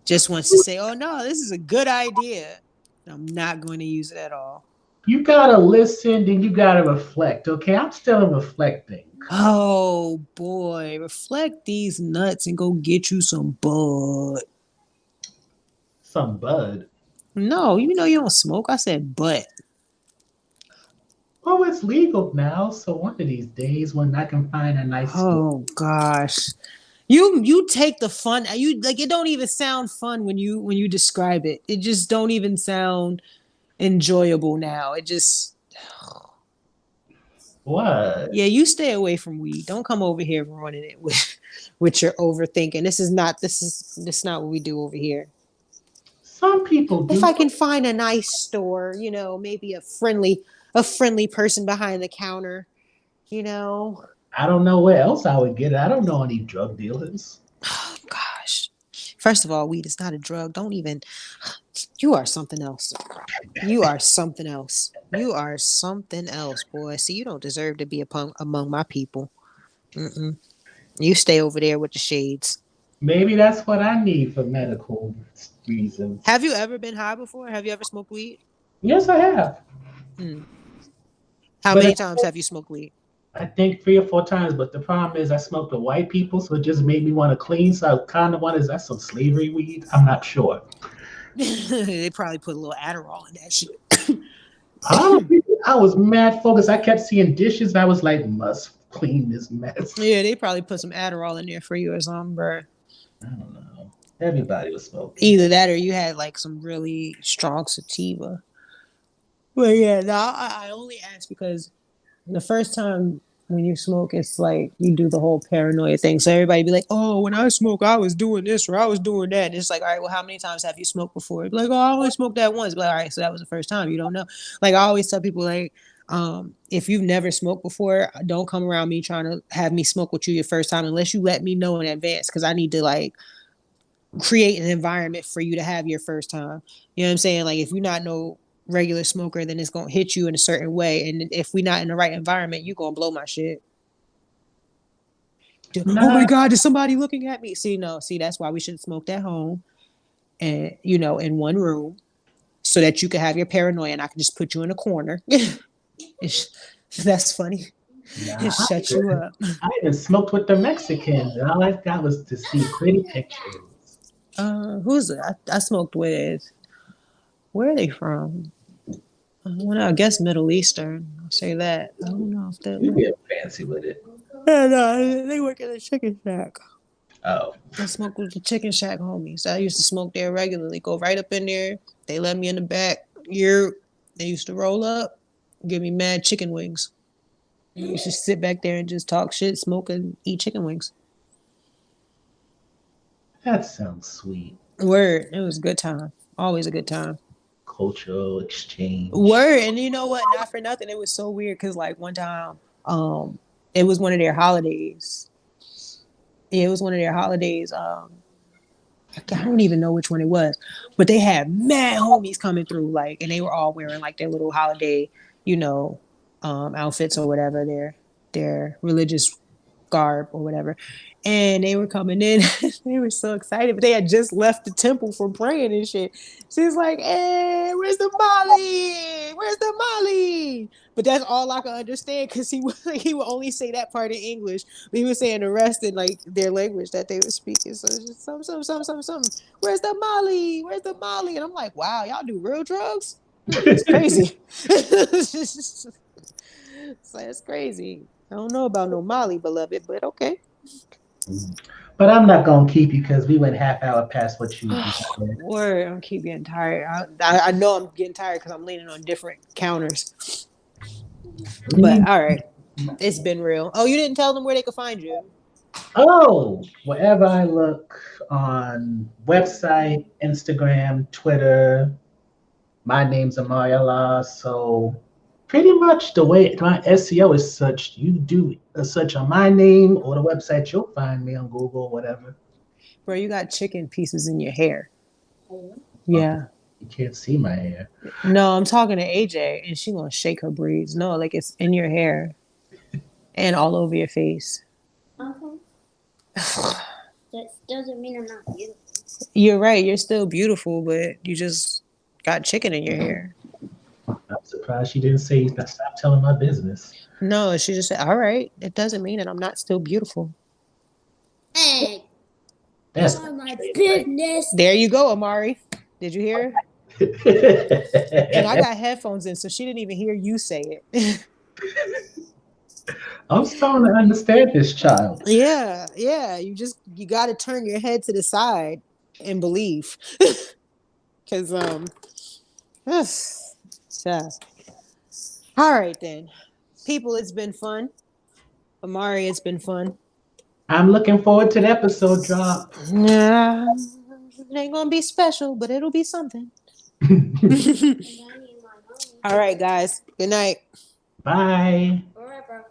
Just wants to say, oh, no, this is a good idea. I'm not going to use it at all. You gotta listen, then you gotta reflect. Okay, I'm still reflecting. Oh, boy. Reflect these nuts and go get you some bud. Some bud. No, you know you don't smoke. I said butt. Oh, it's legal now, so one of these days when I can find a nice. Oh gosh. You take the fun. You like it don't even sound fun when you describe it. It just don't even sound enjoyable now. It just What? yeah, you stay away from weed. Don't come over here running it with your overthinking. This is not what we do over here. Some people If do. I can find a nice store, maybe a friendly person behind the counter, you know. I don't know where else I would get it. I don't know any drug dealers. Oh gosh. First of all, weed is not a drug. Don't even you are something else. You are something else. You are something else, boy. See, you don't deserve to be among my people. Mm-mm. You stay over there with the shades. Maybe that's what I need for medical reasons. Have you ever been high before? Have you ever smoked weed? Yes, I have. Mm. How But many times have you smoked weed? I think 3 or 4 times. But the problem is, I smoked with white people, so it just made me want to clean. So I kind of want, is that some slavery weed? I'm not sure. They probably put a little Adderall in that shit. Honestly, I was mad focused. I kept seeing dishes. And I was like, must clean this mess. Yeah, they probably put some Adderall in there for you or something, bro. I don't know. Everybody was smoking. Either that or you had like some really strong sativa. But yeah, no, I only ask because the first time when you smoke, it's like you do the whole paranoia thing. So everybody be like, "Oh, when I smoke, I was doing this or I was doing that." And it's like, all right, well, how many times have you smoked before? Be like, "Oh, I only smoked that once." Be like, all right, so that was the first time. You don't know. Like I always tell people, like, if you've never smoked before, don't come around me trying to have me smoke with you your first time unless you let me know in advance because I need to like create an environment for you to have your first time. You know what I'm saying? Like if you're not no regular smoker, then it's gonna hit you in a certain way. And if we're not in the right environment, you're gonna blow my shit. Oh my Nah, God, is somebody looking at me? See, no, see, that's why we should smoke at home and in one room so that you can have your paranoia and I can just put you in a corner. That's funny. And nah. shut you up. I even smoked with the Mexicans, and all I got was to see pretty pictures. Who's it? I smoked with. Where are they from? Well, I guess Middle Eastern. I'll say that. I don't know if they're You like. get fancy with it. Yeah, no, they work at a chicken shack. Oh, I smoke with the chicken shack homies. I used to smoke there regularly. Go right up in there. They let me in the back. They used to roll up, give me mad chicken wings. You used to sit back there and just talk shit, smoke, and eat chicken wings. that sounds sweet. Word. It was a good time. Always a good time. Cultural exchange. Word. And you know what? Not for nothing. It was so weird because like one time, it was one of their holidays. Yeah, it was one of their holidays. I don't even know which one it was, but they had mad homies coming through, like, and they were all wearing like their little holiday, you know, outfits or whatever, their religious garb or whatever. And they were coming in, they were so excited, but they had just left the temple for praying and shit. She's like, "Hey, where's the Molly? Where's the Molly?" But that's all I could understand because he would only say that part in English. But he was saying the rest in like their language that they were speaking. So it's just some. Where's the Molly? Where's the Molly? And I'm like, wow, y'all do real drugs? It's crazy. So it's crazy. I don't know about no Molly, beloved, but okay. But I'm not gonna keep you because we went half hour past what you said. Word, I'm keep getting tired. I know I'm getting tired because I'm leaning on different counters. But all right, it's been real. Oh, you didn't tell them where they could find you. Oh, wherever I look on website, Instagram, Twitter, my name's Amari. So pretty much the way my SEO is such, you do a search on my name or the website, you'll find me on Google, whatever. Bro, you got chicken pieces in your hair. Yeah. You can't see my hair. No, I'm talking to AJ and she gonna shake her braids. No, like it's in your hair and all over your face. Okay. That doesn't mean I'm not beautiful. You're right. You're still beautiful, but you just got chicken in your hair. I'm surprised she didn't say stop telling my business. No, she just said, all right. It doesn't mean that I'm not still beautiful. Hey, That's not my business. There you go, Amari. Did you hear? And I got headphones in, so she didn't even hear you say it. I'm starting to understand this child. Yeah. You got to turn your head to the side and believe, because yeah. All right then, people. It's been fun. Amari, it's been fun. I'm looking forward to the episode drop. Yeah, it ain't gonna be special, but it'll be something. All right, guys. Good night. Bye. All right, bro.